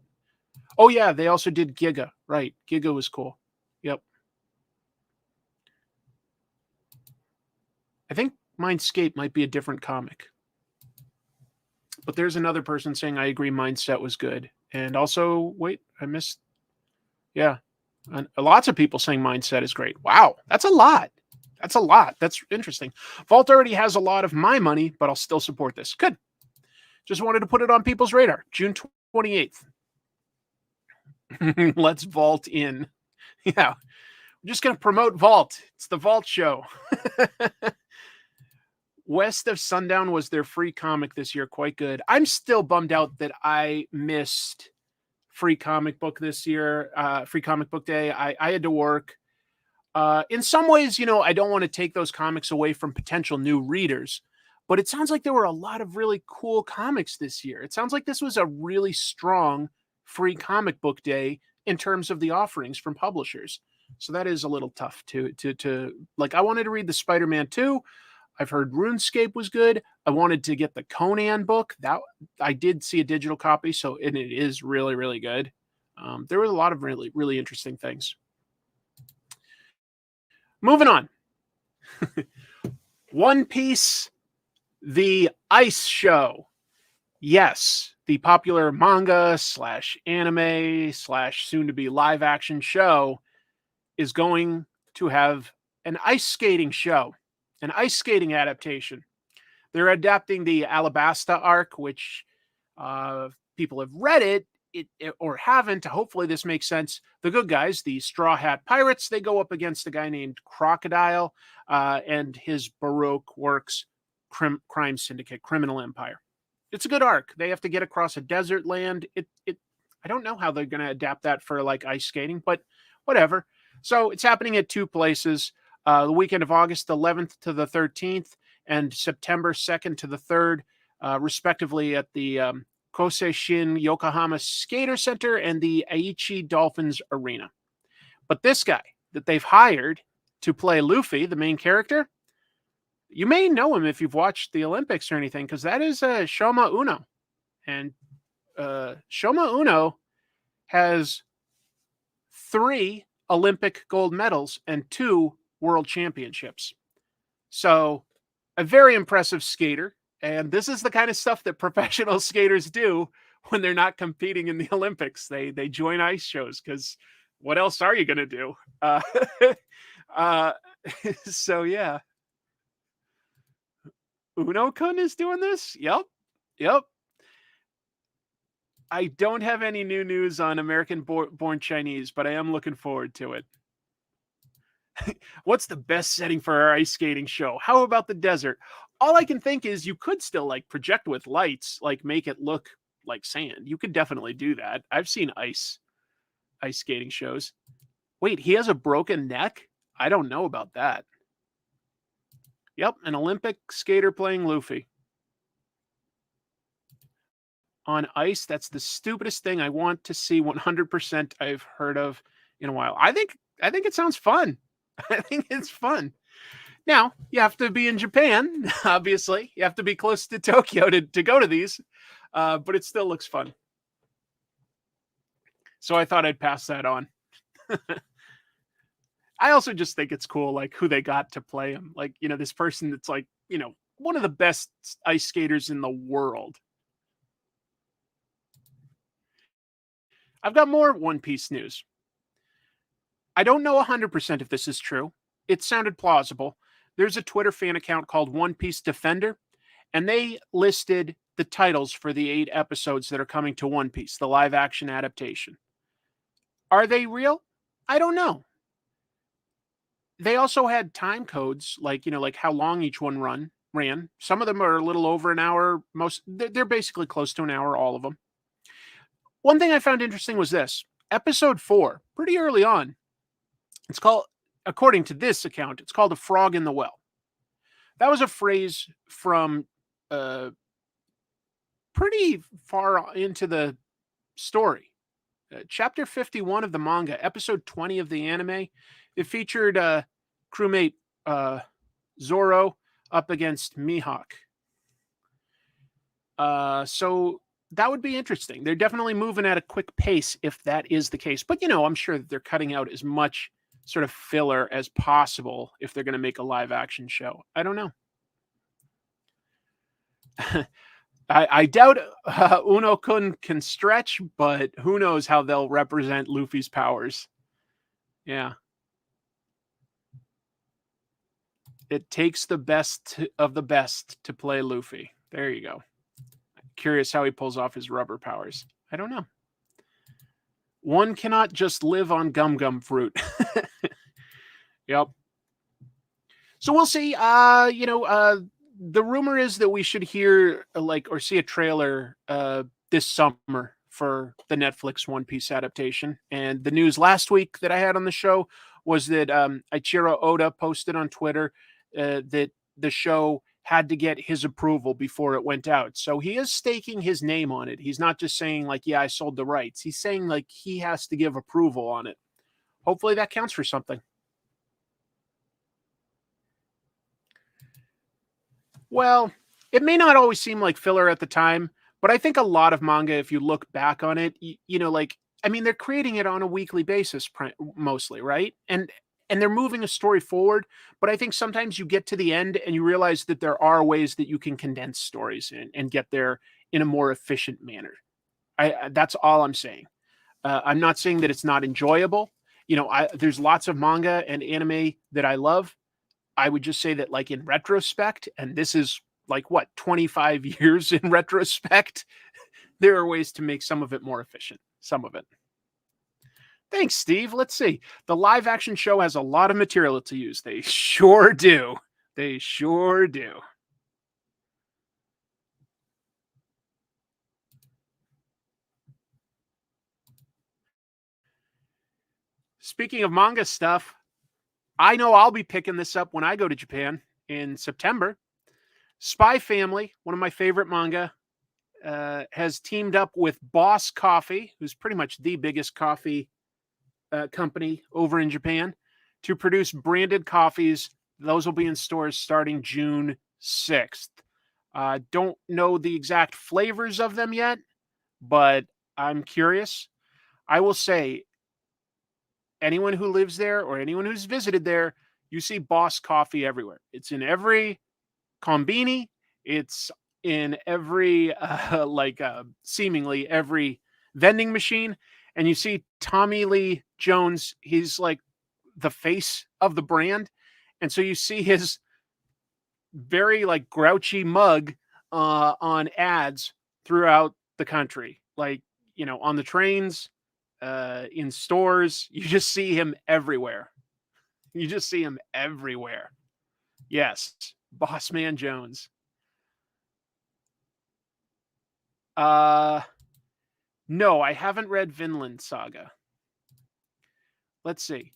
A: Oh, yeah, they also did Giga. Right, Giga was cool. Yep. I think Mindscape might be a different comic. But there's another person saying, I agree, Mindset was good. And also, wait, I missed. Yeah. And lots of people saying Mindset is great. Wow, that's a lot. That's a lot. That's interesting. Vault already has a lot of my money, but I'll still support this. Good. Just wanted to put it on people's radar. June 28th. Let's Vault in. Yeah. We're just going to promote Vault. It's the Vault show. West of Sundown was their free comic this year. Quite good. I'm still bummed out that I missed free comic book this year, free comic book day. I had to work. In some ways, I don't want to take those comics away from potential new readers, but it sounds like there were a lot of really cool comics this year. It sounds like this was a really strong free comic book day in terms of the offerings from publishers. So that is a little tough to like. I wanted to read the Spider-Man 2. I've heard RuneScape was good. I wanted to get the Conan book. That I did see a digital copy, so and it is really, really good. There was a lot of really, really interesting things. Moving on. One Piece, the Ice Show. Yes, the popular manga / anime / soon to be live action show is going to have an ice skating show. An ice skating adaptation. They're adapting the Alabasta arc, which people have read it or haven't. Hopefully this makes sense. The good guys, the Straw Hat Pirates, they go up against a guy named Crocodile and his Baroque works, Crime Syndicate, Criminal Empire. It's a good arc. They have to get across a desert land. I don't know how they're going to adapt that for like ice skating, but whatever. So it's happening at two places. The weekend of August 11th to the 13th and September 2nd to the 3rd, respectively, at the Kosei Shin Yokohama Skater Center and the Aichi Dolphins Arena. But this guy that they've hired to play Luffy, the main character, you may know him if you've watched the Olympics or anything, because that is Shoma Uno. And Shoma Uno has 3 Olympic gold medals and 2 world championships. So a very impressive skater. And this is the kind of stuff that professional skaters do when they're not competing in the Olympics. They join ice shows because what else are you going to do? So yeah. Uno-kun is doing this? Yep. I don't have any new news on American born Chinese, but I am looking forward to it. What's the best setting for our ice skating show? How about the desert? All I can think is you could still like project with lights, like make it look like sand. You could definitely do that. I've seen ice skating shows. Wait, he has a broken neck? I don't know about that. Yep, an Olympic skater playing Luffy. On ice, that's the stupidest thing I want to see 100% I've heard of. in a while. I think it sounds fun. I think it's fun. Now, you have to be in Japan, obviously. You have to be close to Tokyo to go to these, but it still looks fun. So I thought I'd pass that on. I also just think it's cool, like, who they got to play him. Like, this person that's like, one of the best ice skaters in the world. I've got more One Piece news. I don't know 100% if this is true. It sounded plausible. There's a Twitter fan account called One Piece Defender, and they listed the titles for the 8 episodes that are coming to One Piece, the live action adaptation. Are they real? I don't know. They also had time codes, like how long each one ran. Some of them are a little over an hour. They're basically close to an hour, all of them. One thing I found interesting was this. Episode 4, pretty early on, it's called, according to this account, it's called A Frog in the Well. That was a phrase from pretty far into the story. Chapter 51 of the manga, episode 20 of the anime, it featured crewmate Zoro up against Mihawk. So that would be interesting. They're definitely moving at a quick pace if that is the case. But, I'm sure that they're cutting out as much sort of filler as possible if they're going to make a live action show. I don't know. I doubt Uno-kun can stretch, but who knows how they'll represent Luffy's powers. Yeah. It takes the best of the best to play Luffy. There you go. Curious how he pulls off his rubber powers. I don't know. One cannot just live on gum fruit. Yep. So we'll see. The rumor is that we should hear or see a trailer this summer for the Netflix One Piece adaptation. And the news last week that I had on the show was that Eiichiro Oda posted on Twitter that the show had to get his approval before it went out. So he is staking his name on it. He's not just saying yeah, I sold the rights. He's saying he has to give approval on it. Hopefully that counts for something. Well, it may not always seem like filler at the time, but I think a lot of manga, if you look back on it, they're creating it on a weekly basis mostly, right? And they're moving a story forward, but I think sometimes you get to the end and you realize that there are ways that you can condense stories and get there in a more efficient manner. That's all I'm saying. I'm not saying that it's not enjoyable. There's lots of manga and anime that I love. I would just say that in retrospect, and this is 25 years in retrospect, there are ways to make some of it more efficient. Some of it. Thanks, Steve. Let's see. The live action show has a lot of material to use. They sure do. They sure do. Speaking of manga stuff, I know I'll be picking this up when I go to Japan in September. Spy Family, one of my favorite manga, has teamed up with Boss Coffee, who's pretty much the biggest coffee company over in Japan, to produce branded coffees. Those will be in stores starting June 6th. Don't know the exact flavors of them yet, but I'm curious. I will say, anyone who lives there or anyone who's visited there, you see Boss Coffee everywhere. It's in every konbini. It's in every, seemingly every vending machine. And you see Tommy Lee Jones. He's the face of the brand. And so you see his very grouchy mug on ads throughout the country. On the trains, in stores, you just see him everywhere. You just see him everywhere. Yes, Boss Man Jones. No, I haven't read Vinland Saga. Let's see.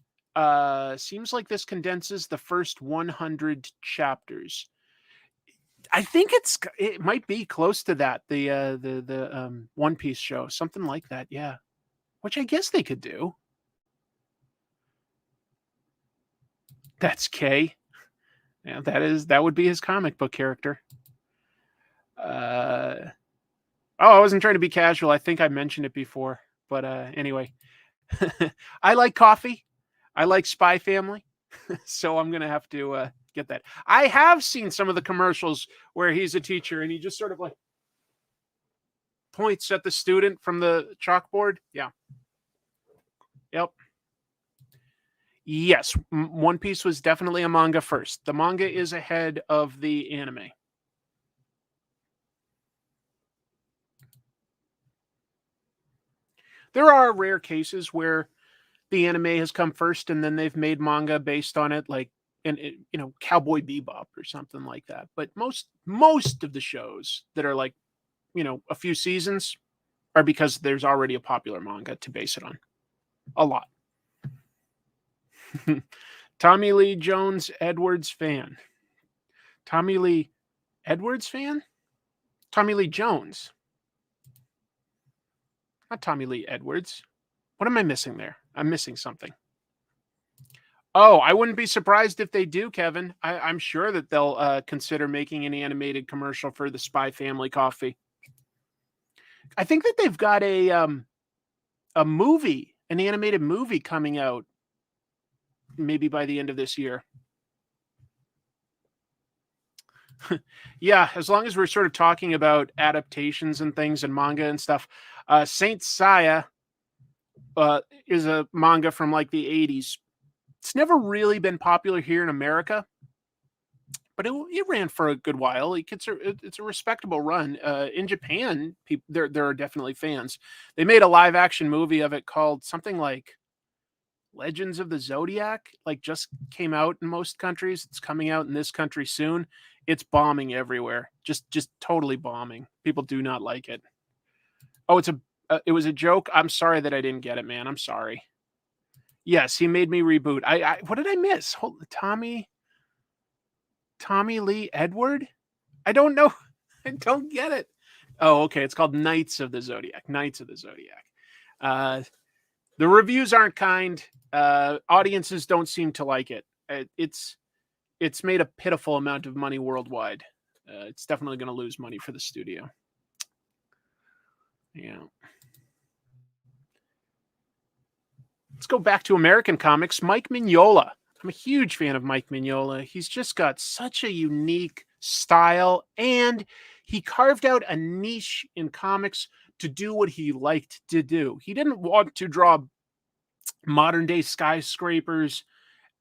A: Seems like this condenses the first 100 chapters. I think it might be close to that. The One Piece show, something like that. Yeah. Which I guess they could do. That's K. Yeah, that would be his comic book character. Oh, I wasn't trying to be casual. I think I mentioned it before, but anyway, I like coffee. I like Spy Family, so I'm gonna have to get that. I have seen some of the commercials where he's a teacher and he just sort of like points at the student from the chalkboard. Yeah. Yep. Yes, One Piece was definitely a manga first. The manga is ahead of the anime. There are rare cases where the anime has come first and then they've made manga based on it, like Cowboy Bebop or something like that. But most of the shows that are like, a few seasons are because there's already a popular manga to base it on. A lot. Tommy Lee Jones Edwards fan. Tommy Lee Edwards fan? Tommy Lee Jones. Not Tommy Lee Edwards. What am I missing there? I'm missing something. Oh, I wouldn't be surprised if they do, Kevin. I'm sure that they'll consider making an animated commercial for the Spy Family coffee. I think that they've got a movie, an animated movie coming out maybe by the end of this year. Yeah, as long as we're sort of talking about adaptations and things and manga and stuff, Saint Seiya is a manga from like the 80s. It's never really been popular here in America, but it ran for a good while. It's a respectable run. In Japan, there are definitely fans. They made a live action movie of it called something like Legends of the Zodiac. Like just came out in most countries. It's coming out in this country soon. It's bombing everywhere. Just totally bombing. People do not like it. Oh, it was a joke. I'm sorry that I didn't get it, man. I'm sorry. Yes, he made me reboot. What did I miss? Tommy Lee Edward? I don't know. I don't get it. Oh, okay. It's called Knights of the Zodiac. Knights of the Zodiac. The reviews aren't kind. Audiences don't seem to like it. It's made a pitiful amount of money worldwide. It's definitely going to lose money for the studio. Yeah. Let's go back to American comics. Mike Mignola. I'm a huge fan of Mike Mignola. He's just got such a unique style, and he carved out a niche in comics to do what he liked to do. He didn't want to draw modern day skyscrapers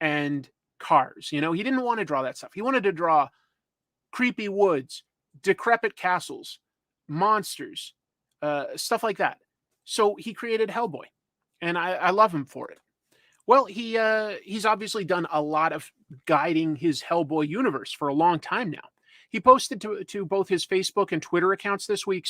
A: and cars. He didn't want to draw that stuff. He wanted to draw creepy woods, decrepit castles, monsters, stuff like that. So he created Hellboy, and I love him for it. Well, he's obviously done a lot of guiding his Hellboy universe for a long time now. He posted to both his Facebook and Twitter accounts this week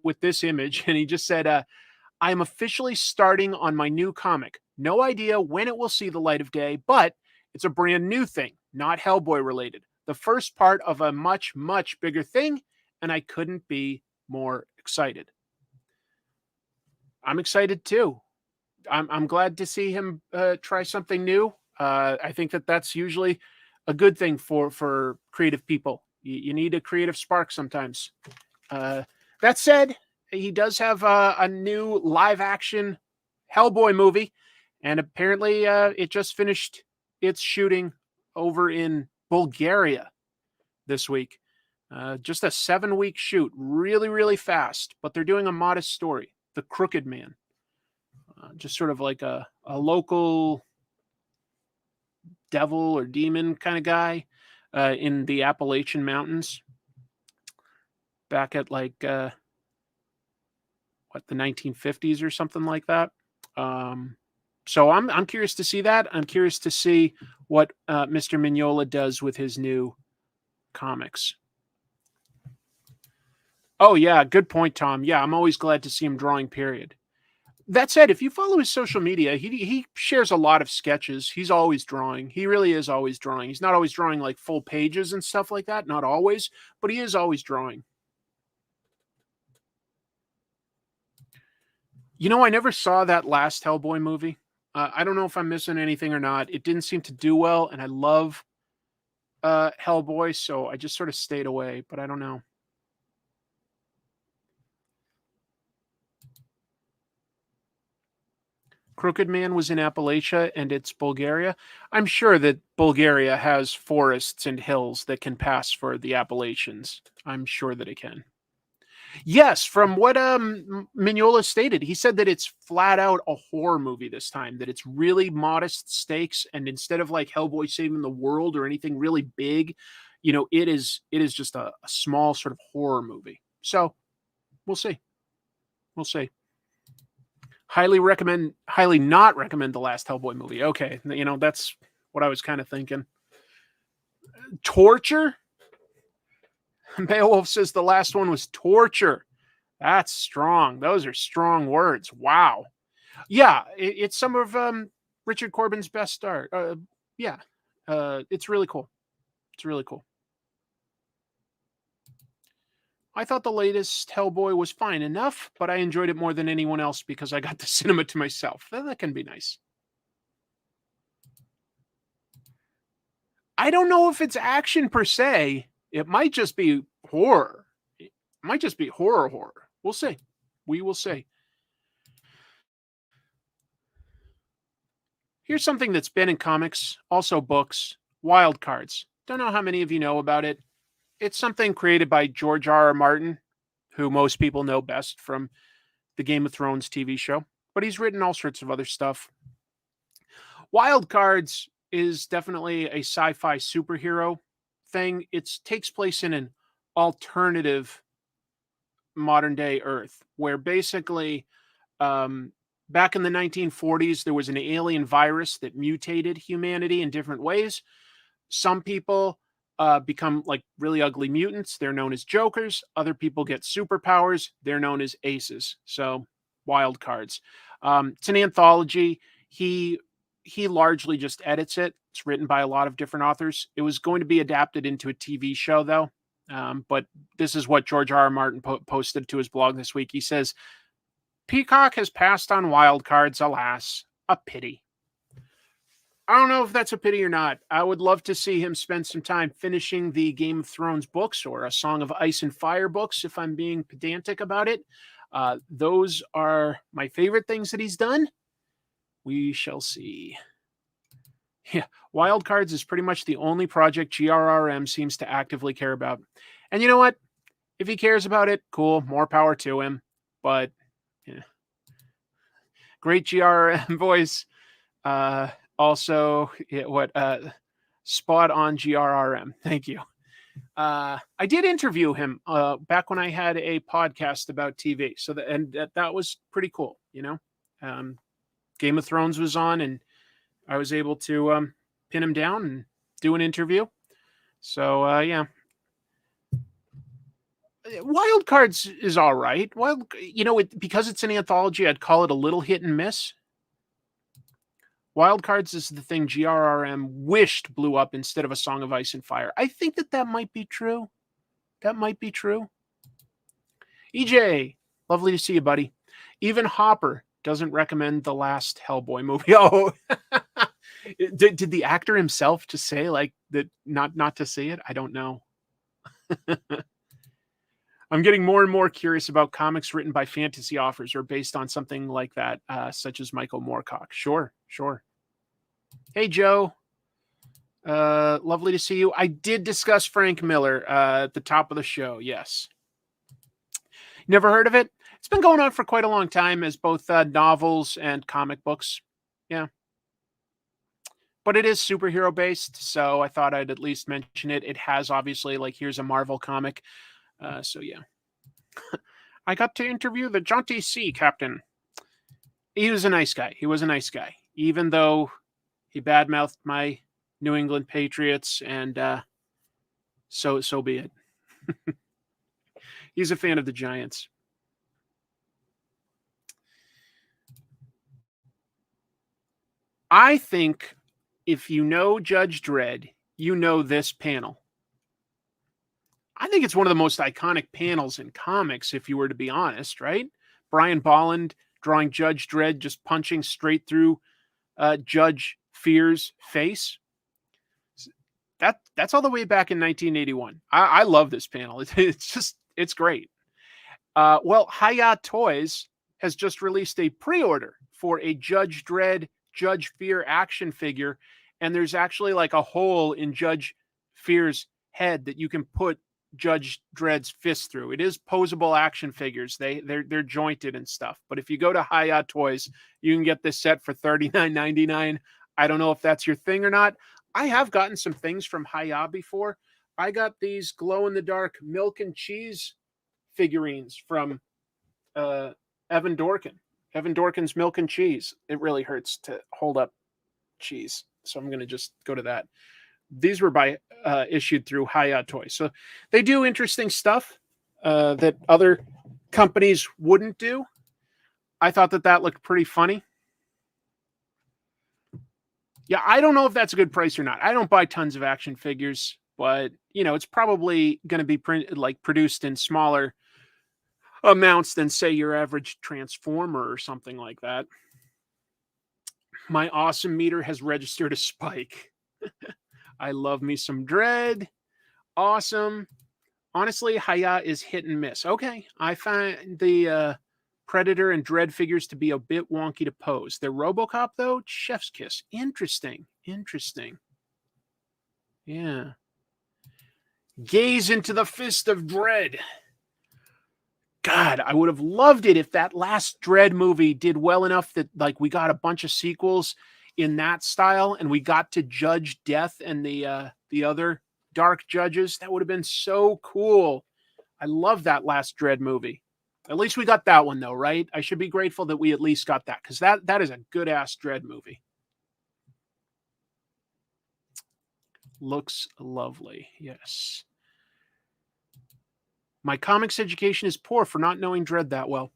A: with this image, and he just said, I am officially starting on my new comic. No idea when it will see the light of day, but it's a brand new thing, not Hellboy related. The first part of a much, much bigger thing, and I couldn't be more excited. I'm excited too. I'm glad to see him try something new. I think that's usually a good thing for creative people. You need a creative spark sometimes. That said, he does have a new live action Hellboy movie, and apparently it just finished its shooting over in Bulgaria this week. Just a 7-week shoot, really, really fast, but they're doing a modest story, The Crooked Man. Just sort of like a local devil or demon kind of guy in the Appalachian Mountains back at like the 1950s or something like that. So I'm curious to see that. I'm curious to see what Mr. Mignola does with his new comics. Oh yeah, good point, Tom. Yeah, I'm always glad to see him drawing, period. That said, if you follow his social media, he shares a lot of sketches. He's always drawing. He really is always drawing. He's not always drawing like full pages and stuff like that. Not always, but he is always drawing. I never saw that last Hellboy movie. I don't know if I'm missing anything or not. It didn't seem to do well, and I love Hellboy, so I just sort of stayed away, but I don't know. Crooked Man was in Appalachia and it's Bulgaria. I'm sure that Bulgaria has forests and hills that can pass for the Appalachians. I'm sure that it can. Yes, from what Mignola stated, he said that it's flat out a horror movie this time, that it's really modest stakes, and instead of like Hellboy saving the world or anything really big, it is just a small sort of horror movie. So we'll see. We'll see. Highly not recommend the last Hellboy movie. Okay, that's what I was kind of thinking. Torture? Beowulf says the last one was torture. That's strong. Those are strong words. Wow. Yeah, it's some of Richard Corbin's best art. Yeah, it's really cool. It's really cool. I thought the latest Hellboy was fine enough, but I enjoyed it more than anyone else because I got the cinema to myself. That can be nice. I don't know if it's action per se. It might just be horror. It might just be horror. We'll see. We will see. Here's something that's been in comics, also books, Wild Cards. Don't know how many of you know about it. It's something created by George R. R. Martin, who most people know best from the Game of Thrones TV show, but he's written all sorts of other stuff. Wild Cards is definitely a sci-fi superhero thing. It takes place in an alternative modern day Earth, where basically back in the 1940s, there was an alien virus that mutated humanity in different ways. Some people become like really ugly mutants. They're known as jokers. Other people get superpowers. They're known as aces. So Wild Cards. It's an anthology. He largely just edits it. It's written by a lot of different authors. It was going to be adapted into a TV show, though. But this is what George R. R. Martin posted to his blog this week. He says, Peacock has passed on Wild Cards, alas. A pity. I don't know if that's a pity or not. I would love to see him spend some time finishing the Game of Thrones books or a Song of Ice and Fire books, if I'm being pedantic about it. Those are my favorite things that he's done. We shall see. Yeah, Wild Cards is pretty much the only project GRRM seems to actively care about. And you know what? If he cares about it, cool, more power to him. But, yeah. Great GRRM voice. Also, spot on GRRM. Thank you. I did interview him back when I had a podcast about TV. So that was pretty cool, Game of Thrones was on, and I was able to pin him down and do an interview. So yeah. Wild Cards is all right. Because it's an anthology, I'd call it a little hit and miss. Wild Cards is the thing GRRM wished blew up instead of a Song of Ice and Fire. I think that might be true. That might be true. EJ, lovely to see you, buddy. Even Hopper doesn't recommend the last Hellboy movie. Oh, did the actor himself just say like that not to see it? I don't know. I'm getting more and more curious about comics written by fantasy authors or based on something like that, such as Michael Moorcock. Sure. Hey, Joe. Lovely to see you. I did discuss Frank Miller at the top of the show. Yes. Never heard of it? It's been going on for quite a long time as both novels and comic books. Yeah. But it is superhero based, so I thought I'd at least mention it. It has obviously, like, here's a Marvel comic. So yeah. I got to interview the Jaunty Sea captain. He was a nice guy. Even though he badmouthed my New England Patriots, and so be it. He's a fan of the Giants. I think if you know Judge Dredd, you know this panel. I think it's one of the most iconic panels in comics, if you were to be honest, right? Brian Bolland drawing Judge Dredd just punching straight through Judge Fear's face. That's all the way back in 1981. I love this panel. It's great. Well, Hi-Ya Toys has just released a pre-order for a Judge Dredd, Judge Fear action figure, and there's actually like a hole in Judge Fear's head that you can put Judge Dredd's fist through. It is posable action figures. They're jointed and stuff. But if you go to Hi-Ya Toys, you can get this set for $39.99. I don't know if that's your thing or not. I have gotten some things from Hi-Ya before. I got these glow-in-the-dark milk and cheese figurines from Evan Dorkin. Evan Dorkin's Milk and Cheese. It really hurts to hold up cheese, so I'm going to just go to that. These were issued through Hi-Ya Toys. So they do interesting stuff that other companies wouldn't do. I thought that looked pretty funny. Yeah, I don't know if that's a good price or not. I don't buy tons of action figures, but it's probably going to be produced in smaller amounts than, say, your average Transformer or something like that. My awesome meter has registered a spike. I love me some Dredd. Awesome. Honestly, Hi-Ya is hit and miss. Okay, I find the Predator and Dredd figures to be a bit wonky to pose. They're RoboCop, though. Chef's kiss. Interesting. Yeah. Gaze into the fist of Dredd. God, I would have loved it if that last Dredd movie did well enough that we got a bunch of sequels in that style and we got to Judge Death and the other dark judges. That would have been so cool. I love that last Dredd movie. At least we got that one, though, right? I should be grateful that we at least got that, because that is a good-ass Dredd movie. Looks lovely, yes. My comics education is poor for not knowing Dredd that well.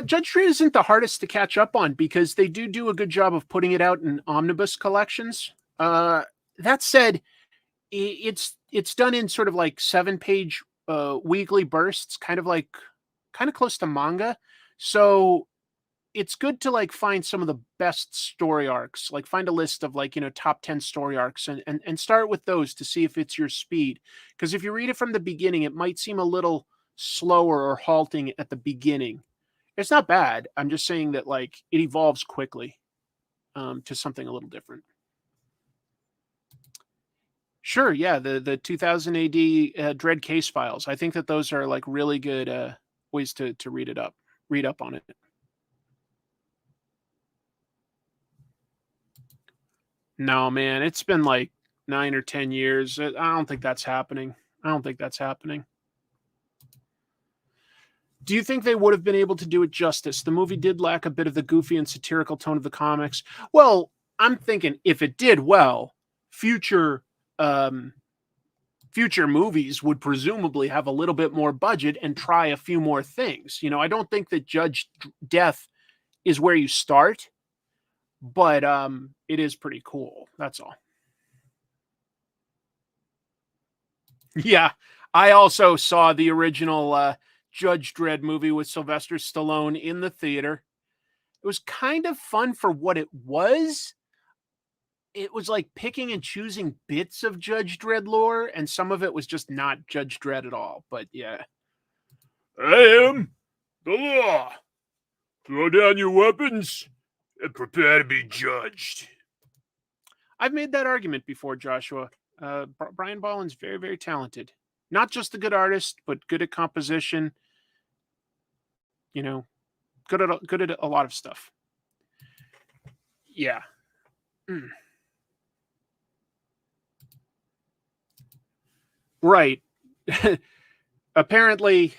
A: Judge Dredd isn't the hardest to catch up on, because they do a good job of putting it out in omnibus collections. That said, it's done in sort of like 7-page weekly bursts, kind of close to manga. So it's good to find some of the best story arcs, find a list of top 10 story arcs and start with those to see if it's your speed. Because if you read it from the beginning, it might seem a little slower or halting at the beginning. It's not bad. I'm just saying that it evolves quickly to something a little different. Sure, yeah, the 2000 AD Dredd case files. I think that those are really good ways to read up on it. No, man, it's been 9 or 10 years. I don't think that's happening. Do you think they would have been able to do it justice? The movie did lack a bit of the goofy and satirical tone of the comics. Well, I'm thinking if it did well, future movies would presumably have a little bit more budget and try a few more things. I don't think that Judge Death is where you start, but it is pretty cool. That's all. Yeah, I also saw the original Judge Dredd movie with Sylvester Stallone in the theater. It was kind of fun for what it was. It was picking and choosing bits of Judge Dredd lore, and some of it was just not Judge Dredd at all. But yeah. I am the law. Throw down your weapons and prepare to be judged. I've made that argument before, Joshua. Brian Bolland's very, very talented. Not just a good artist, but good at composition. Good at a lot of stuff. Yeah. Right. Apparently,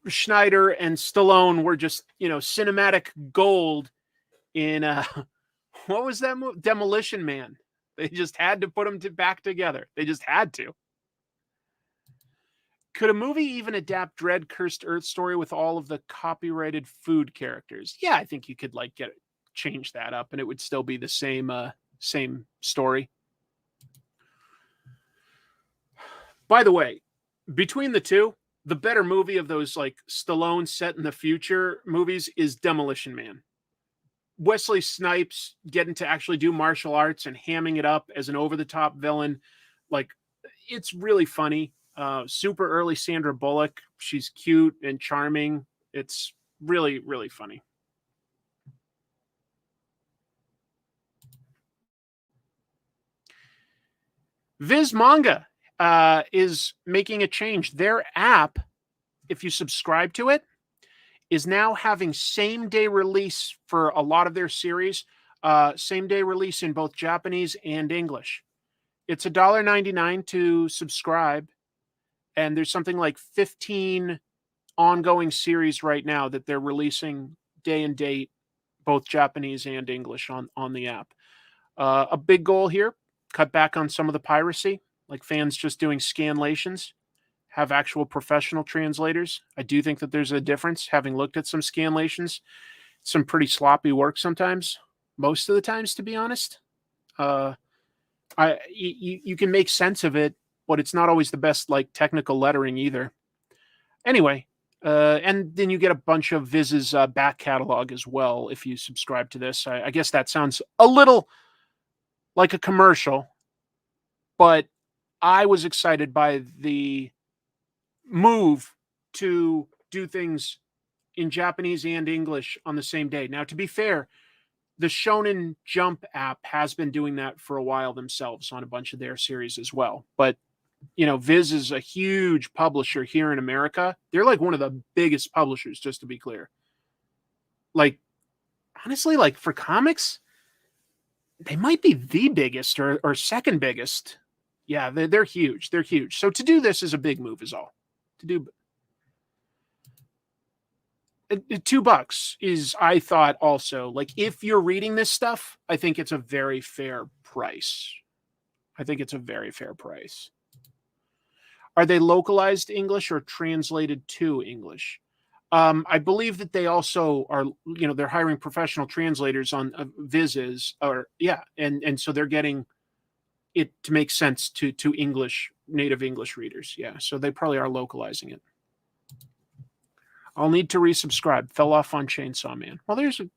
A: Schneider and Stallone were just, cinematic gold in what was that movie? Demolition Man. They just had to put them back together. They just had to. Could a movie even adapt Dredd Cursed Earth story with all of the copyrighted food characters? Yeah, I think you could change that up and it would still be the same story. By the way, between the two, the better movie of those Stallone set in the future movies is Demolition Man. Wesley Snipes getting to actually do martial arts and hamming it up as an over-the-top villain, like, it's really funny. Super early Sandra Bullock. She's cute and charming. It's really, really funny. Viz Manga is making a change. Their app, if you subscribe to it, is now having same day release for a lot of their series. Same day release in both Japanese and English. It's $1.99 to subscribe, and there's something like 15 ongoing series right now that they're releasing day and date, both Japanese and English on the app. A big goal here: cut back on some of the piracy, like fans just doing scanlations. Have actual professional translators. I do think that there's a difference, having looked at some scanlations. Some pretty sloppy work sometimes, most of the times, to be honest. You can make sense of it, but it's not always the best, like, technical lettering either. Anyway, and then you get a bunch of Viz's back catalog as well if you subscribe to this. I guess that sounds a little like a commercial, but I was excited by the move to do things in Japanese and English on the same day. Now, to be fair, the Shonen Jump app has been doing that for a while themselves on a bunch of their series as well. But, Viz is a huge publisher here in America. They're like one of the biggest publishers, just to be clear. Like, honestly, like for comics, they might be the biggest or second biggest. Yeah, they're huge. They're huge. So to do this is a big move, is all. To do $2 is, I thought, also, like, if you're reading this stuff, I think it's a very fair price. I think it's a very fair price. Are they localized English or translated to English? I believe that they also are, they're hiring professional translators on Viz's, and so they're getting it to make sense to English, native English readers. Yeah, so they probably are localizing it. I'll need to resubscribe. Fell off on Chainsaw Man. Well, there's a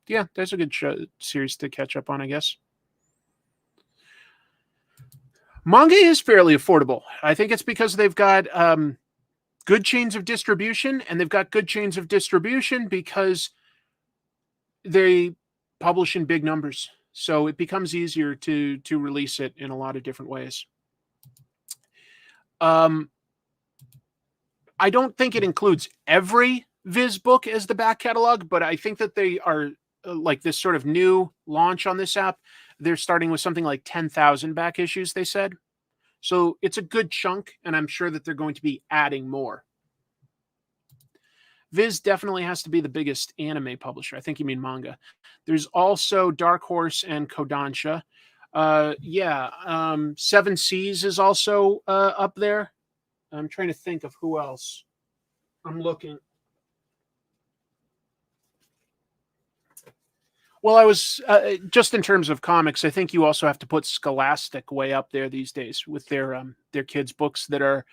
A: good series to catch up on, I guess. Manga is fairly affordable. I think it's because they've got good chains of distribution, and they've got good chains of distribution because they publish in big numbers. So it becomes easier to release it in a lot of different ways. I don't think it includes every Viz book as the back catalog, but I think that they are like this sort of new launch on this app. They're starting with something like 10,000 back issues, they said. So it's a good chunk, and I'm sure that they're going to be adding more. Viz definitely has to be the biggest anime publisher. I think you mean manga. There's also Dark Horse and Kodansha. Seven Seas is also up there. I'm trying to think of who else. I'm looking. Well, I was just in terms of comics. I think you also have to put Scholastic way up there these days with their kids' books that are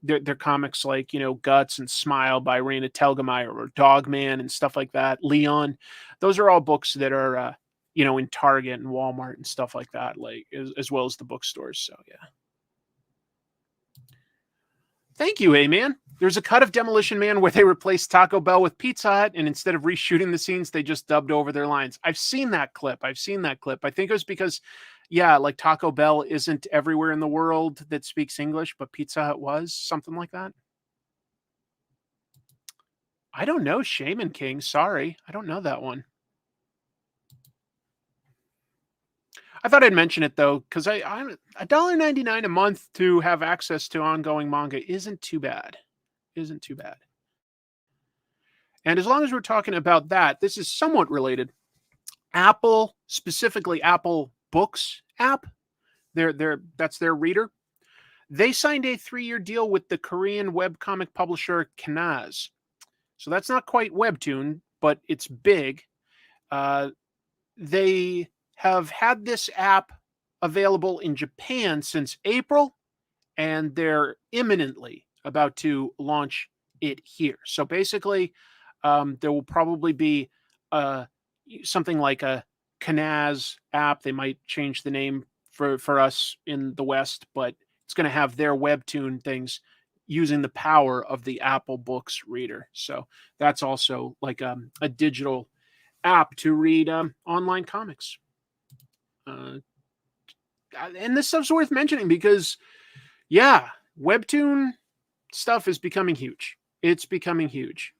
A: their comics, like Guts and Smile by Raina Telgemeier, or Dogman and stuff like that. Leon, those are all books that are in Target and Walmart and stuff like that, like as well as the bookstores. So yeah. Thank you, man. There's a cut of Demolition Man where they replaced Taco Bell with Pizza Hut, and instead of reshooting the scenes, they just dubbed over their lines. I've seen that clip. I think it was because, like Taco Bell isn't everywhere in the world that speaks English, but Pizza Hut was, something like that. I don't know, Shaman King. Sorry, I don't know that one. I thought I'd mention it though, because I'm $1.99 a month to have access to ongoing manga isn't too bad. Isn't too bad. And as long as we're talking about that, this is somewhat related. Apple, specifically Apple Books app, that's their reader. They signed a 3-year deal with the Korean webcomic publisher Kanaz. So that's not quite Webtoon, but it's big. They have had this app available in Japan since April, and they're imminently about to launch it here. So basically, there will probably be a something like a Kanaz app. They might change the name for us in the West, but it's going to have their webtoon things using the power of the Apple Books reader. So that's also like a digital app to read online comics. And this stuff's worth mentioning because, yeah, webtoon stuff is becoming huge. It's becoming huge.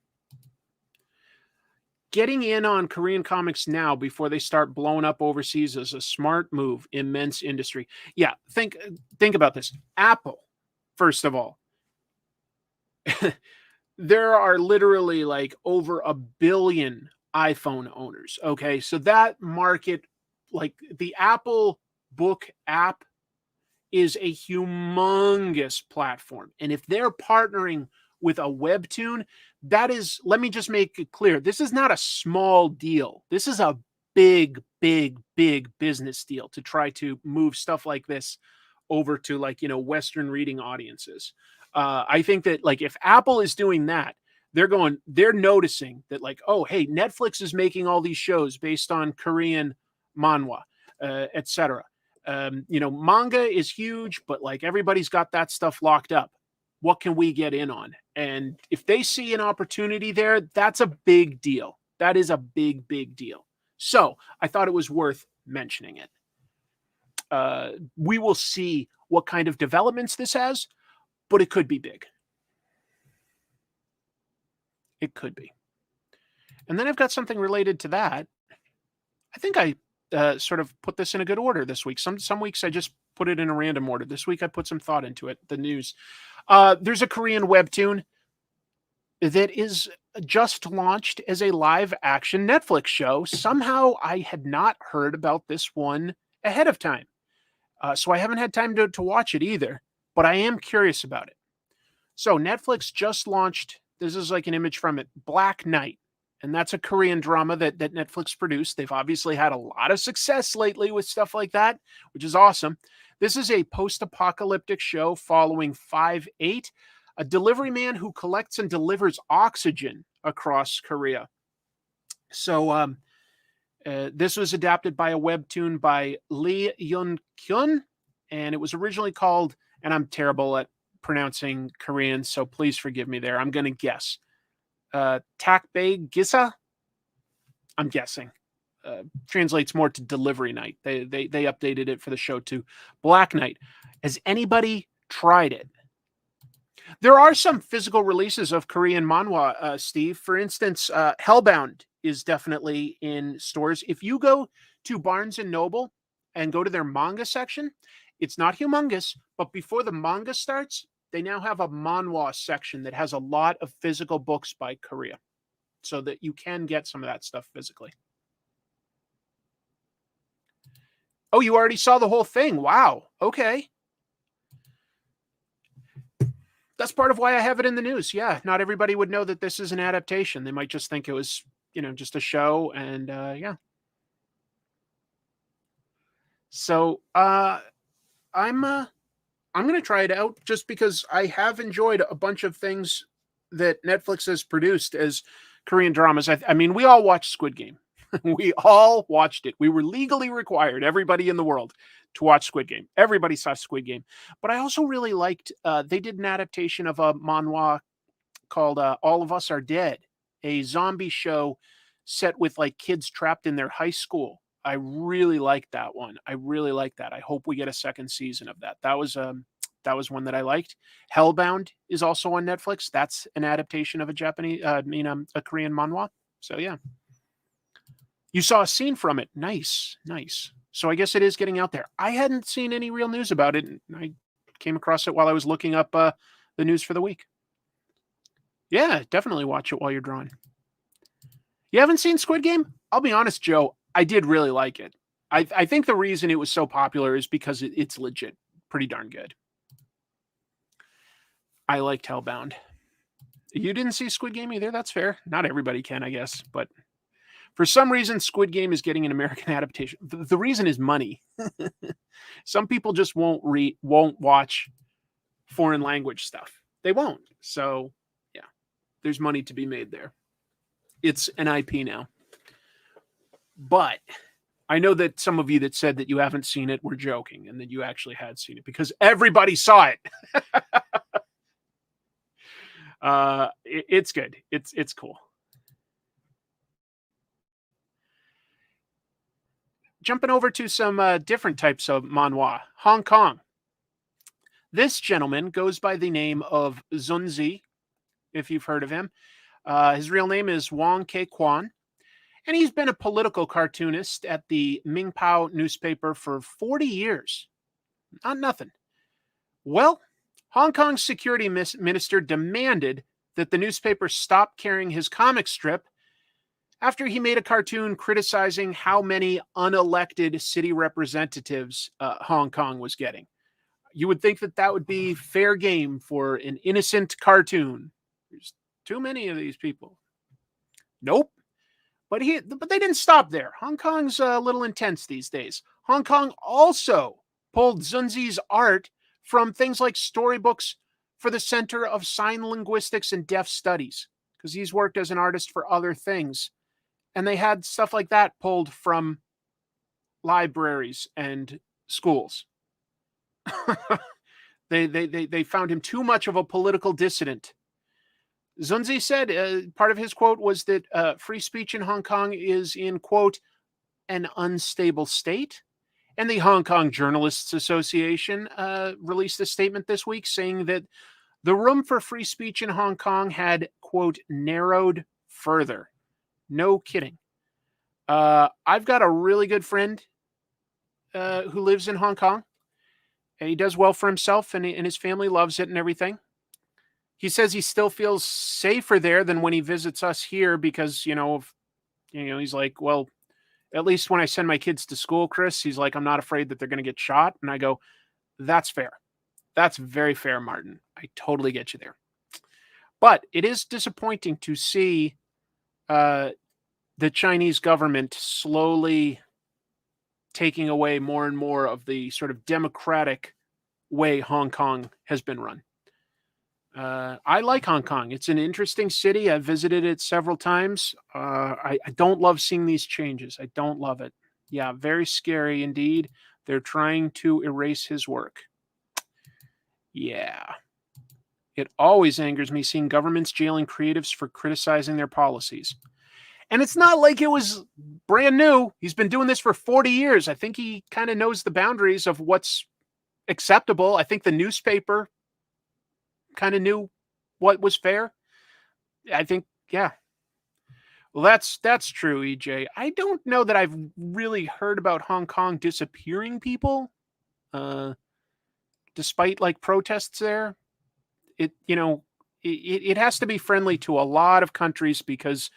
A: Getting in on Korean comics now before they start blowing up overseas is a smart move. Immense industry. Yeah, think about this. Apple, first of all, there are literally like over 1 billion iPhone owners. Okay, so that market, like the Apple Book app, is a humongous platform. And if they're partnering with a webtoon, that is, let me just make it clear, this is not a small deal. This is a big, big, big business deal to try to move stuff like this over to, like, Western reading audiences. I think that, like, if Apple is doing that, they're noticing that, like, oh, hey, Netflix is making all these shows based on Korean manhwa, etc. Manga is huge, but like everybody's got that stuff locked up. What can we get in on? And if they see an opportunity there, that's a big deal. That is a big, big deal. So I thought it was worth mentioning it. We will see what kind of developments this has, but it could be big. It could be. And then I've got something related to that. I think I sort of put this in a good order this week. Some weeks I just put it in a random order. This week I put some thought into it. The news. There's a Korean webtoon that is just launched as a live action Netflix show. Somehow I had not heard about this one ahead of time. So I haven't had time to watch it either, but I am curious about it. So Netflix just launched, this is like an image from it, Black Knight. And that's a Korean drama that Netflix produced. They've obviously had a lot of success lately with stuff like that, which is awesome. This is a post-apocalyptic show following 5/8, a delivery man who collects and delivers oxygen across Korea. So this was adapted by a webtoon by Lee Yun-kyun, and it was originally called, and I'm terrible at pronouncing Korean, so please forgive me there. I'm going to guess. Takbae Gisa, I'm guessing, translates more to delivery night. They updated it for the show to Black Knight. Has anybody tried it? There are some physical releases of Korean manhwa, Steve. For instance, Hellbound is definitely in stores. If you go to Barnes and Noble and go to their manga section, it's not humongous, but before the manga starts, they now have a manhwa section that has a lot of physical books by Korea, so that you can get some of that stuff physically. Oh, you already saw the whole thing. Wow. Okay. That's part of why I have it in the news. Yeah, not everybody would know that this is an adaptation. They might just think it was, just a show, and yeah. So I'm going to try it out just because I have enjoyed a bunch of things that Netflix has produced as Korean dramas. I mean, we all watched Squid Game. We all watched it. We were legally required, everybody in the world, to watch Squid Game. Everybody saw Squid Game. But I also really liked, they did an adaptation of a manhwa called All of Us Are Dead, a zombie show set with like kids trapped in their high school. I really liked that one. I really like that. I hope we get a second season of that. That was one that I liked. Hellbound is also on Netflix. That's an adaptation of a a Korean manhwa. So yeah. You saw a scene from it. Nice, nice. So I guess it is getting out there. I hadn't seen any real news about it, and I came across it while I was looking up the news for the week. Yeah, definitely watch it while you're drawing. You haven't seen Squid Game? I'll be honest, Joe, I did really like it. I think the reason it was so popular is because it's legit pretty darn good. I liked Hellbound. You didn't see Squid Game either? That's fair. Not everybody can, I guess, but for some reason, Squid Game is getting an American adaptation. The reason is money. Some people just won't watch foreign language stuff. They won't. So, yeah, there's money to be made there. It's an IP now. But I know that some of you that said that you haven't seen it were joking, and that you actually had seen it because everybody saw it. It's good. It's cool. Jumping over to some different types of manhwa. Hong Kong. This gentleman goes by the name of Zunzi, if you've heard of him. His real name is Wong Ke Kwan, and he's been a political cartoonist at the Mingpao newspaper for 40 years. Not nothing. Well, Hong Kong's security minister demanded that the newspaper stop carrying his comic strip after he made a cartoon criticizing how many unelected city representatives Hong Kong was getting. You would think that that would be fair game for an innocent cartoon. There's too many of these people. Nope. But they didn't stop there. Hong Kong's a little intense these days. Hong Kong also pulled Zunzi's art from things like storybooks for the Center of Sign Linguistics and Deaf Studies, because he's worked as an artist for other things. And they had stuff like that pulled from libraries and schools. They found him too much of a political dissident. Zunzi said part of his quote was that free speech in Hong Kong is in, quote, an unstable state. And the Hong Kong Journalists Association released a statement this week saying that the room for free speech in Hong Kong had, quote, narrowed further. No kidding. I've got a really good friend who lives in Hong Kong. And he does well for himself, and his family loves it and everything. He says he still feels safer there than when he visits us here because, he's like, well, at least when I send my kids to school, Chris, he's like, I'm not afraid that they're going to get shot. And I go, that's fair. That's very fair, Martin. I totally get you there. But it is disappointing to see the Chinese government slowly taking away more and more of the sort of democratic way Hong Kong has been run. I like Hong Kong. It's an interesting city. I've visited it several times. I don't love seeing these changes. I don't love it. Yeah, very scary indeed. They're trying to erase his work. Yeah. It always angers me seeing governments jailing creatives for criticizing their policies. And it's not like it was brand new. He's been doing this for 40 years. I think he kind of knows the boundaries of what's acceptable. I think the newspaper kind of knew what was fair. I think, yeah. Well, that's true, EJ. I don't know that I've really heard about Hong Kong disappearing people, despite like protests there. It has to be friendly to a lot of countries because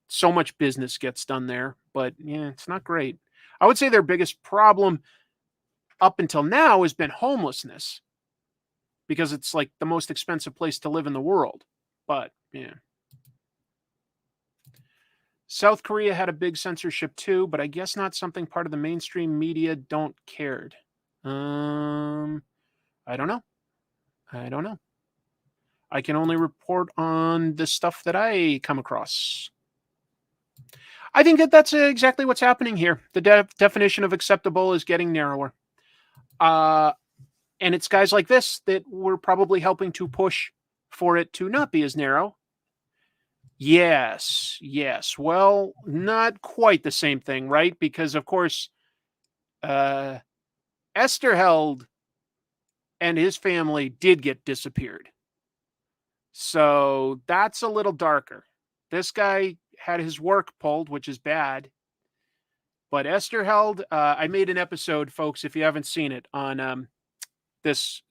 A: so much business gets done there. But yeah, it's not great. I would say their biggest problem up until now has been homelessness, because it's like the most expensive place to live in the world. But yeah. South Korea had a big censorship too, but I guess not something part of the mainstream media don't cared. I don't know. I can only report on the stuff that I come across. I think that that's exactly what's happening here. The definition of acceptable is getting narrower. And it's guys like this that we're probably helping to push for it to not be as narrow. Yes. Well, not quite the same thing, right? Because, of course, Esterheld and his family did get disappeared. So that's a little darker. This guy had his work pulled, which is bad. But Esterheld, I made an episode, folks, if you haven't seen it, on this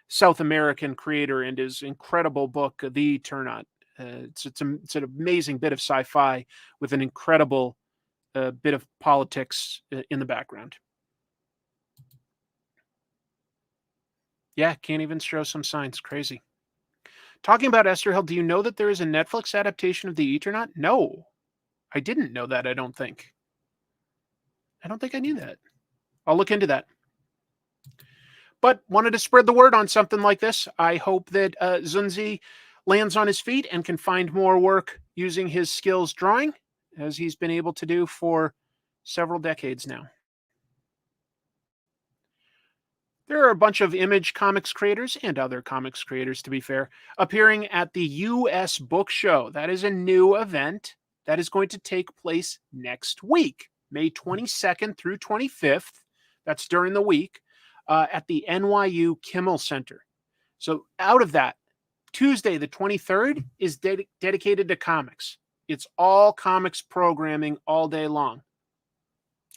A: South American creator and his incredible book, The Turnout. It's an amazing bit of sci-fi with an incredible bit of politics in the background. Yeah, can't even show some signs. Crazy. Talking about Esterheld, do you know that there is a Netflix adaptation of The Eternaut? No, I didn't know that. I don't think I knew that. I'll look into that. But wanted to spread the word on something like this. I hope that Zunzi lands on his feet and can find more work using his skills drawing, as he's been able to do for several decades now. There are a bunch of Image Comics creators and other comics creators, to be fair, appearing at the US Book Show. That is a new event that is going to take place next week, May 22nd through 25th. That's during the week at the NYU Kimmel Center. So, out of that, Tuesday, the 23rd, is dedicated to comics. It's all comics programming all day long.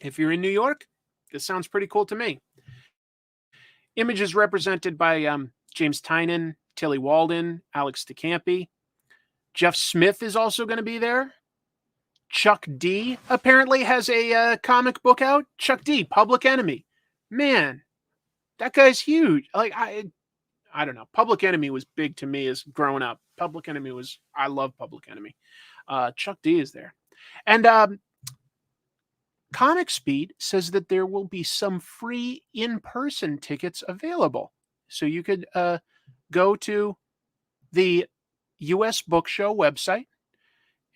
A: If you're in New York, this sounds pretty cool to me. Image is represented by James Tynion, Tilly Walden, Alex DeCampi. Jeff Smith is also going to be there. Chuck D apparently has a comic book out. Chuck D, Public Enemy. Man, that guy's huge. Like, I don't know. Public Enemy was big to me as growing up. I love Public Enemy. Chuck D is there. And Comic Speed says that there will be some free in-person tickets available. So you could go to the US Book Show website,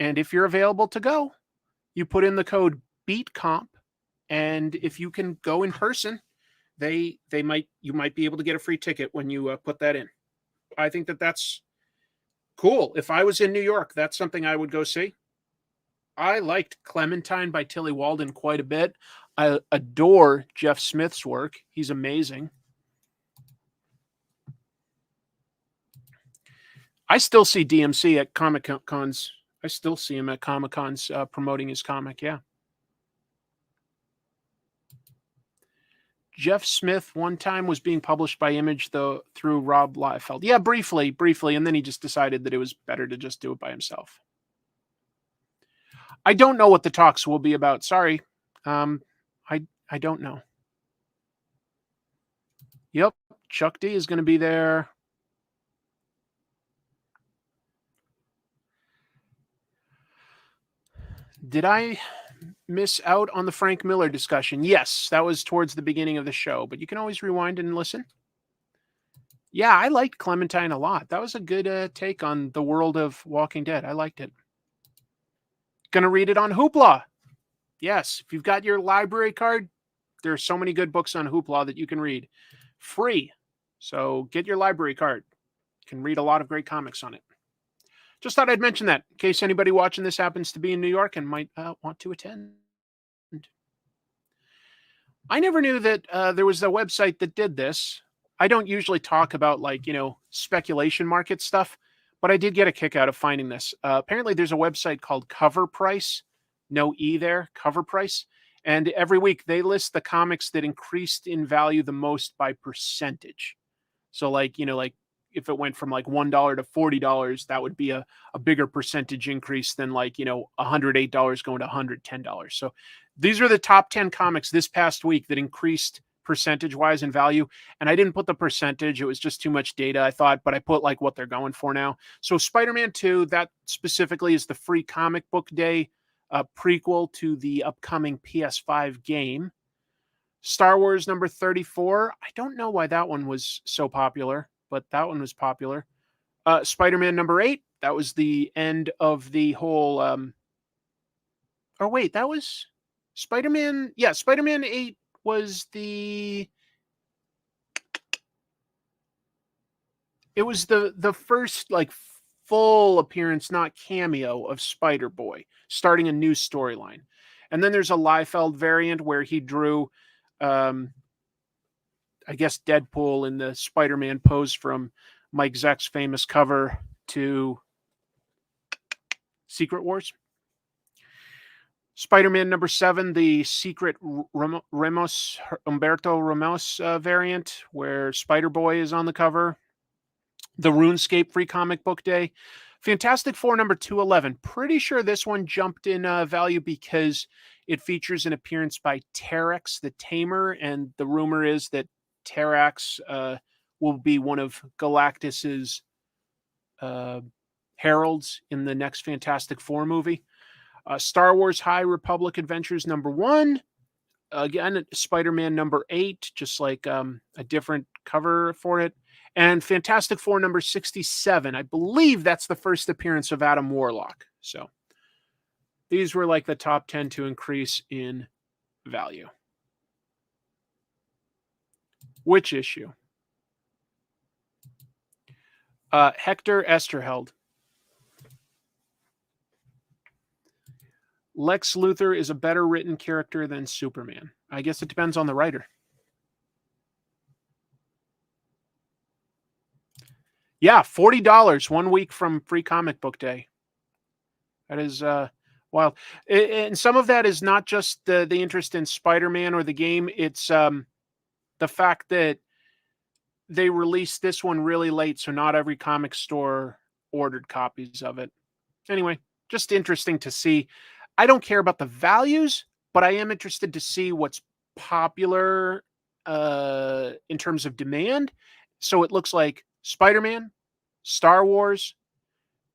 A: and if you're available to go, you put in the code BEATCOMP, and if you can go in person, you might be able to get a free ticket when you put that in. I think that's cool. If I was in New York, that's something I would go see. I liked Clementine by Tilly Walden quite a bit. I adore Jeff Smith's work. He's amazing. I still see DMC at Comic Cons. I still see him at Comic Cons promoting his comic. Yeah. Jeff Smith one time was being published by Image though through Rob Liefeld. Yeah, briefly, and then he just decided that it was better to just do it by himself. I don't know what the talks will be about. Sorry. I don't know. Yep. Chuck D is going to be there. Did I miss out on the Frank Miller discussion? Yes, that was towards the beginning of the show, but you can always rewind and listen. Yeah, I liked Clementine a lot. That was a good take on the world of Walking Dead. I liked it. Gonna read it on Hoopla. Yes, if you've got your library card, there are so many good books on Hoopla that you can read. Free. So get your library card. You can read a lot of great comics on it. Just thought I'd mention that in case anybody watching this happens to be in New York and might want to attend. I never knew that there was a website that did this. I don't usually talk about speculation market stuff, but I did get a kick out of finding this. Apparently there's a website called Cover Price. No E there, Cover Price. And every week they list the comics that increased in value the most by percentage. So if it went from $1 to $40, that would be a bigger percentage increase than $108 going to $110. So these are the top 10 comics this past week that increased percentage wise in value. And I didn't put the percentage. It was just too much data, I thought, but I put what they're going for now. So Spider-Man 2, that specifically is the free comic book day prequel to the upcoming PS5 game. Star Wars number 34. I don't know why that one was so popular, but that one was popular. Spider-Man number 8. That was the end of the whole. That was Spider-Man. Yeah, Spider-Man 8 was the. It was the first full appearance, not cameo, of Spider-Boy, starting a new storyline. And then there's a Liefeld variant where he drew, I guess, Deadpool in the Spider-Man pose from Mike Zeck's famous cover to Secret Wars. Spider-Man number 7, the secret Humberto Ramos variant, where Spider-Boy is on the cover. The RuneScape free comic book day. Fantastic Four number 211. Pretty sure this one jumped in value because it features an appearance by Terex the Tamer, and the rumor is that Terex will be one of Galactus's heralds in the next Fantastic Four movie. Star Wars High Republic Adventures number 1. Again, Spider-Man number 8, just a different cover for it. And Fantastic Four number 67. I believe that's the first appearance of Adam Warlock. So these were the top 10 to increase in value. Which issue? Hector Esterheld. Lex Luthor is a better written character than Superman. I guess it depends on the writer. Yeah, $40 1 week from Free Comic Book Day. That is wild. And some of that is not just the interest in Spider-Man or the game. It's the fact that they released this one really late, so not every comic store ordered copies of it. Anyway, just interesting to see. I don't care about the values, but I am interested to see what's popular in terms of demand. So it looks like Spider-Man, Star Wars,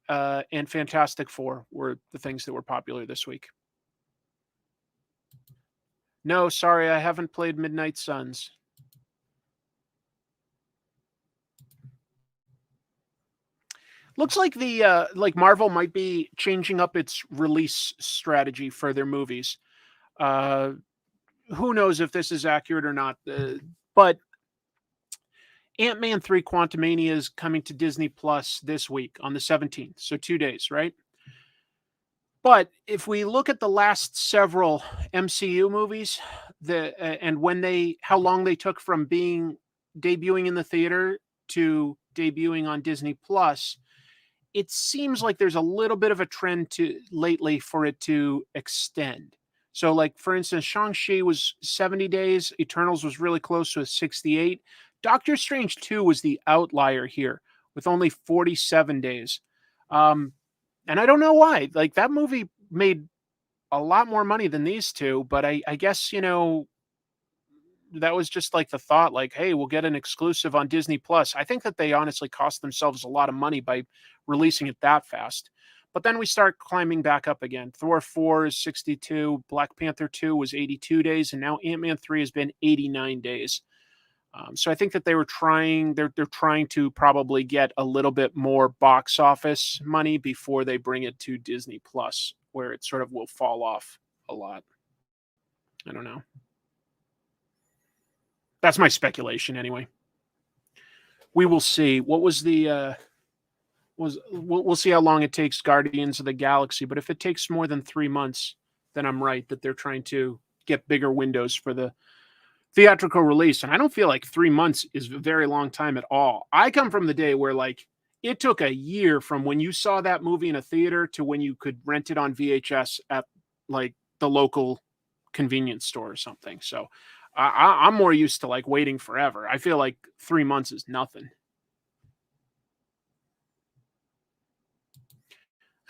A: and Fantastic Four were the things that were popular this week. No, sorry, I haven't played Midnight Suns. Looks like the like Marvel might be changing up its release strategy for their movies. Who knows if this is accurate or not? But Ant-Man 3 Quantumania is coming to Disney Plus this week on the 17th, so 2 days, right? But if we look at the last several MCU movies, and how long they took from debuting in the theater to debuting on Disney Plus, it seems like there's a little bit of a trend lately for it to extend. So, like, for instance, Shang-Chi was 70 days. Eternals was really close to 68. Doctor Strange 2 was the outlier here with only 47 days. And I don't know why. Like, that movie made a lot more money than these two, but I guess, that was just like the thought, like, hey, we'll get an exclusive on Disney Plus. I think that they honestly cost themselves a lot of money by releasing it that fast. But then we start climbing back up again. Thor 4 is 62, Black Panther 2 was 82 days, and now Ant-Man 3 has been 89 days. So I think that they're trying to probably get a little bit more box office money before they bring it to Disney Plus, where it sort of will fall off a lot. I don't know. That's my speculation, anyway. We will see. What was the we'll see how long it takes Guardians of the Galaxy, but if it takes more than 3 months, then I'm right that they're trying to get bigger windows for the theatrical release. And I don't feel like 3 months is a very long time at all. I come from the day where, like, it took a year from when you saw that movie in a theater to when you could rent it on VHS at, like, the local convenience store or something. So I'm more used to, like, waiting forever. I feel like 3 months is nothing.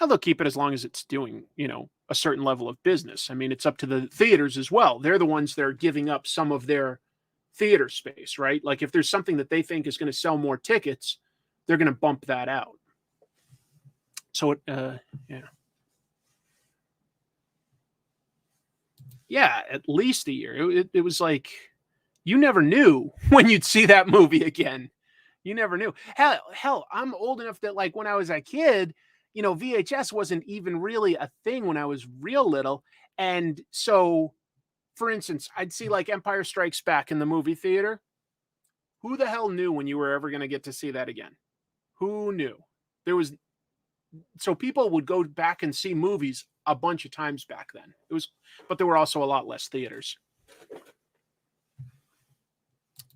A: Now they'll keep it as long as it's doing, a certain level of business. I mean, it's up to the theaters as well. They're the ones that are giving up some of their theater space, right? Like, if there's something that they think is going to sell more tickets, they're going to bump that out. So, yeah, at least a year. It was like, you never knew when you'd see that movie again. You never knew. Hell, I'm old enough that, like, when I was a kid, VHS wasn't even really a thing when I was real little. And so, for instance, I'd see, like, Empire Strikes Back in the movie theater. Who the hell knew when you were ever going to get to see that again? Who knew? So people would go back and see movies a bunch of times back then. But there were also a lot less theaters.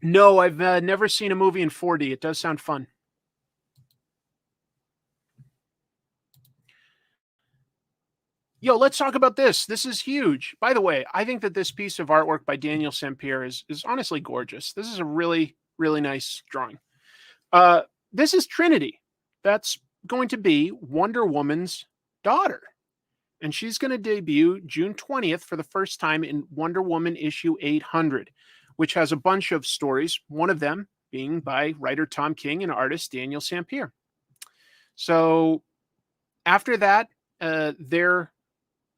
A: No, I've never seen a movie in 4D. It does sound fun. Yo, let's talk about this. This is huge. By the way, I think that this piece of artwork by Daniel Sampere is honestly gorgeous. This is a really, really nice drawing. This is Trinity. That's going to be Wonder Woman's daughter. And she's going to debut June 20th for the first time in Wonder Woman issue 800, which has a bunch of stories, one of them being by writer Tom King and artist Daniel Sampere. So after that, their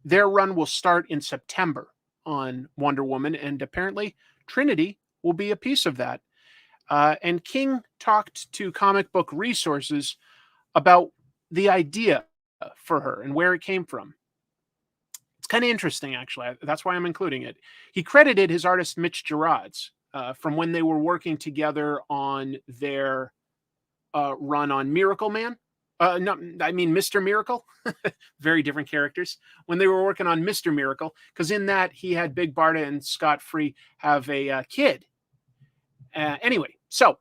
A: run will start in September on Wonder Woman, and apparently Trinity will be a piece of that. And King talked to Comic Book Resources about the idea for her and where it came from. kind of interesting, actually. That's why I'm including it. He credited his artist Mitch Gerads from when they were working together on their run on Miracle Man. No, I mean Mr. Miracle. Very different characters. When they were working on Mr. Miracle, because in that he had Big Barda and Scott Free have a kid. Anyway, so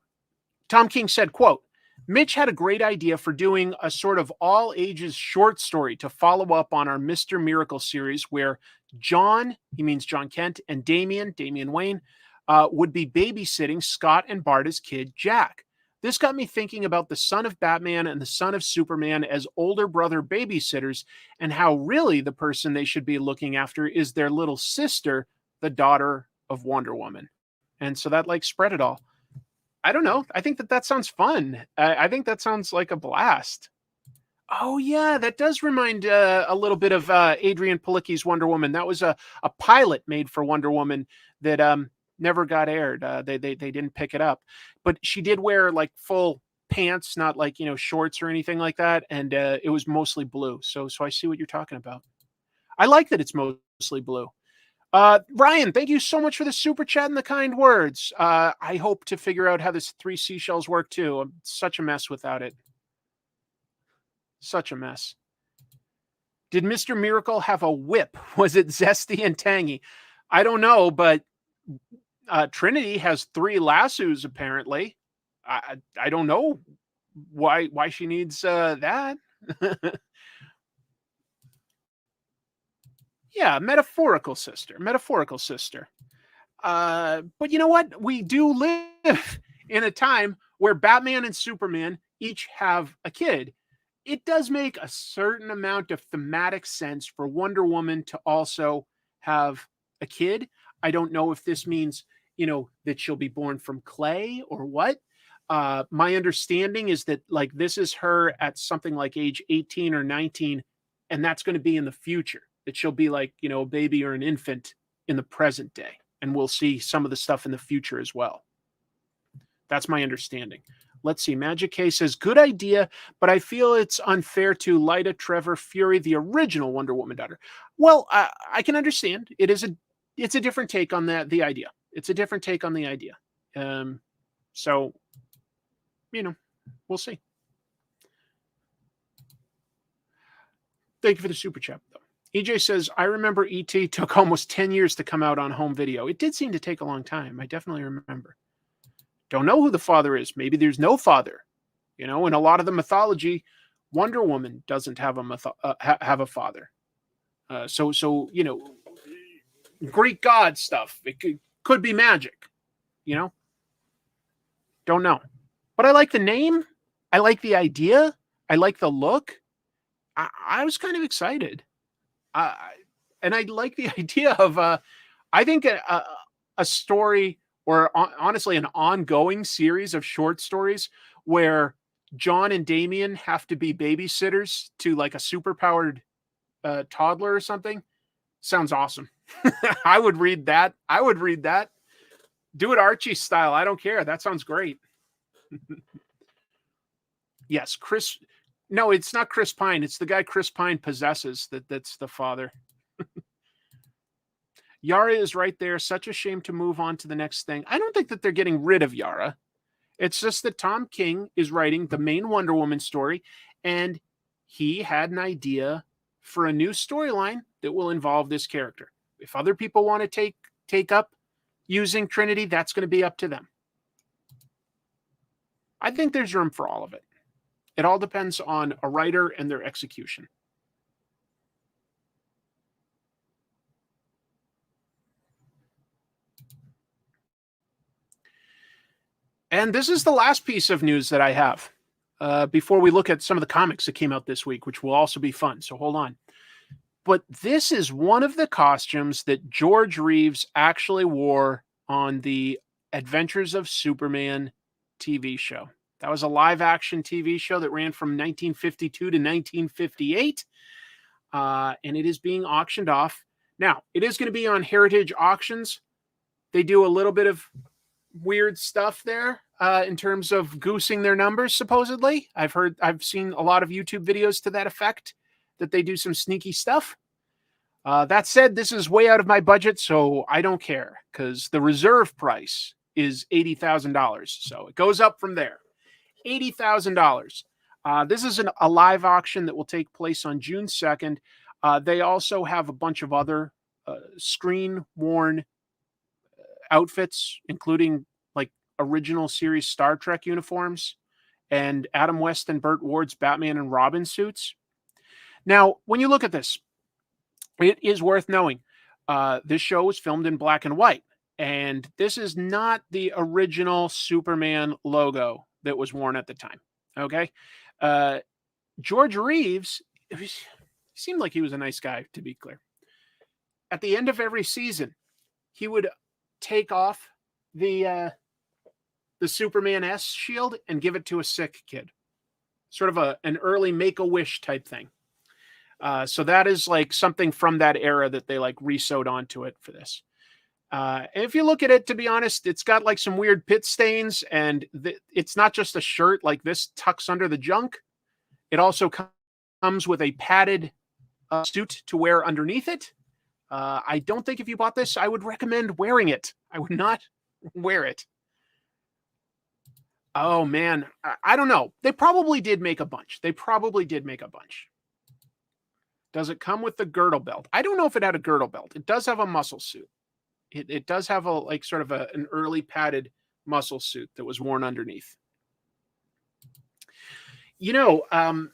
A: Tom King said, quote, Mitch had a great idea for doing a sort of all ages short story to follow up on our Mr. Miracle series where John, he means John Kent, and Damian Wayne, would be babysitting Scott and Barda's kid, Jack. This got me thinking about the son of Batman and the son of Superman as older brother babysitters and how really the person they should be looking after is their little sister, the daughter of Wonder Woman. And so that like spread it all. I don't know. I think that sounds fun. I think that sounds like a blast. Oh, yeah, that does remind a little bit of Adrian Palicki's Wonder Woman. That was a pilot made for Wonder Woman that never got aired. They didn't pick it up. But she did wear like full pants, not like, shorts or anything like that. And it was mostly blue. So I see what you're talking about. I like that it's mostly blue. Ryan, thank you so much for the super chat and the kind words. I hope to figure out how this 3 seashells work too. I'm such a mess without it. Such a mess. Did Mr. Miracle have a whip? Was it zesty and tangy? I don't know, but Trinity has 3 lassos apparently. I don't know why she needs that. Yeah, metaphorical sister. But you know what? We do live in a time where Batman and Superman each have a kid. It does make a certain amount of thematic sense for Wonder Woman to also have a kid. I don't know if this means, that she'll be born from clay or what. My understanding is that like this is her at something like age 18 or 19, and that's going to be in the future. That she'll be like, a baby or an infant in the present day. And we'll see some of the stuff in the future as well. That's my understanding. Let's see. Magic K says, good idea, but I feel it's unfair to Lyta Trevor Fury, the original Wonder Woman daughter. Well, I can understand. It's a different take on the idea. It's a different take on the idea. So, we'll see. Thank you for the super chat, though. EJ says, I remember E.T. took almost 10 years to come out on home video. It did seem to take a long time. I definitely remember. Don't know who the father is. Maybe there's no father. In a lot of the mythology, Wonder Woman doesn't have a father. So Greek god stuff. It could be magic. Don't know. But I like the name. I like the idea. I like the look. I was kind of excited. And I like the idea of, I think a story or honestly an ongoing series of short stories where John and Damian have to be babysitters to like a superpowered toddler or something. Sounds awesome. I would read that. Do it Archie style. I don't care. That sounds great. Yes, Chris. No, it's not Chris Pine. It's the guy Chris Pine possesses that's the father. Yara is right there. Such a shame to move on to the next thing. I don't think that they're getting rid of Yara. It's just that Tom King is writing the main Wonder Woman story, and he had an idea for a new storyline that will involve this character. If other people want to take up using Trinity, that's going to be up to them. I think there's room for all of it. It all depends on a writer and their execution. And this is the last piece of news that I have before we look at some of the comics that came out this week, which will also be fun. So hold on. But this is one of the costumes that George Reeves actually wore on the Adventures of Superman TV show. That was a live action TV show that ran from 1952 to 1958. And it is being auctioned off. Now, it is going to be on Heritage Auctions. They do a little bit of weird stuff there in terms of goosing their numbers, supposedly. I've seen a lot of YouTube videos to that effect, that they do some sneaky stuff. That said, this is way out of my budget, so I don't care because the reserve price is $80,000. So it goes up from there. $80,000. This is a live auction that will take place on June 2nd. They also have a bunch of other screen worn outfits, including like original series Star Trek uniforms and Adam West and Burt Ward's Batman and Robin suits. Now, when you look at this, it is worth knowing this show was filmed in black and white, and this is not the original Superman logo that was worn at the time. Okay. George Reeves, he seemed like he was a nice guy, to be clear. At the end of every season, he would take off the Superman S shield and give it to a sick kid. Sort of an early Make-A-Wish type thing. So that is like something from that era that they like re-sewed onto it for this. If you look at it, to be honest, it's got like some weird pit stains, and it's not just a shirt like this tucks under the junk. It also comes with a padded suit to wear underneath it. I don't think if you bought this, I would recommend wearing it. I would not wear it. Oh man, I don't know. They probably did make a bunch. Does it come with the girdle belt? I don't know if it had a girdle belt. It does have a muscle suit. It does have a like sort of an early padded muscle suit that was worn underneath. You know,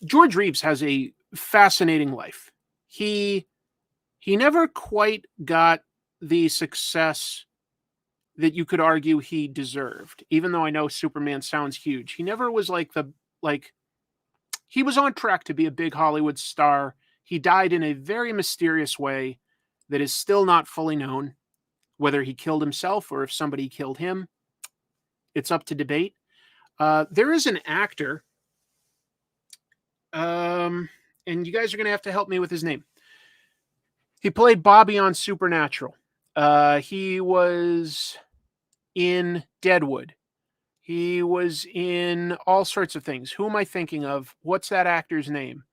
A: George Reeves has a fascinating life. He never quite got the success that you could argue he deserved, even though I know Superman sounds huge. He never was he was on track to be a big Hollywood star. He died in a very mysterious way that is still not fully known. Whether he killed himself or if somebody killed him, it's up to debate. There is an actor, and you guys are going to have to help me with his name. He played Bobby on Supernatural. He was in Deadwood. He was in all sorts of things. Who am I thinking of? What's that actor's name?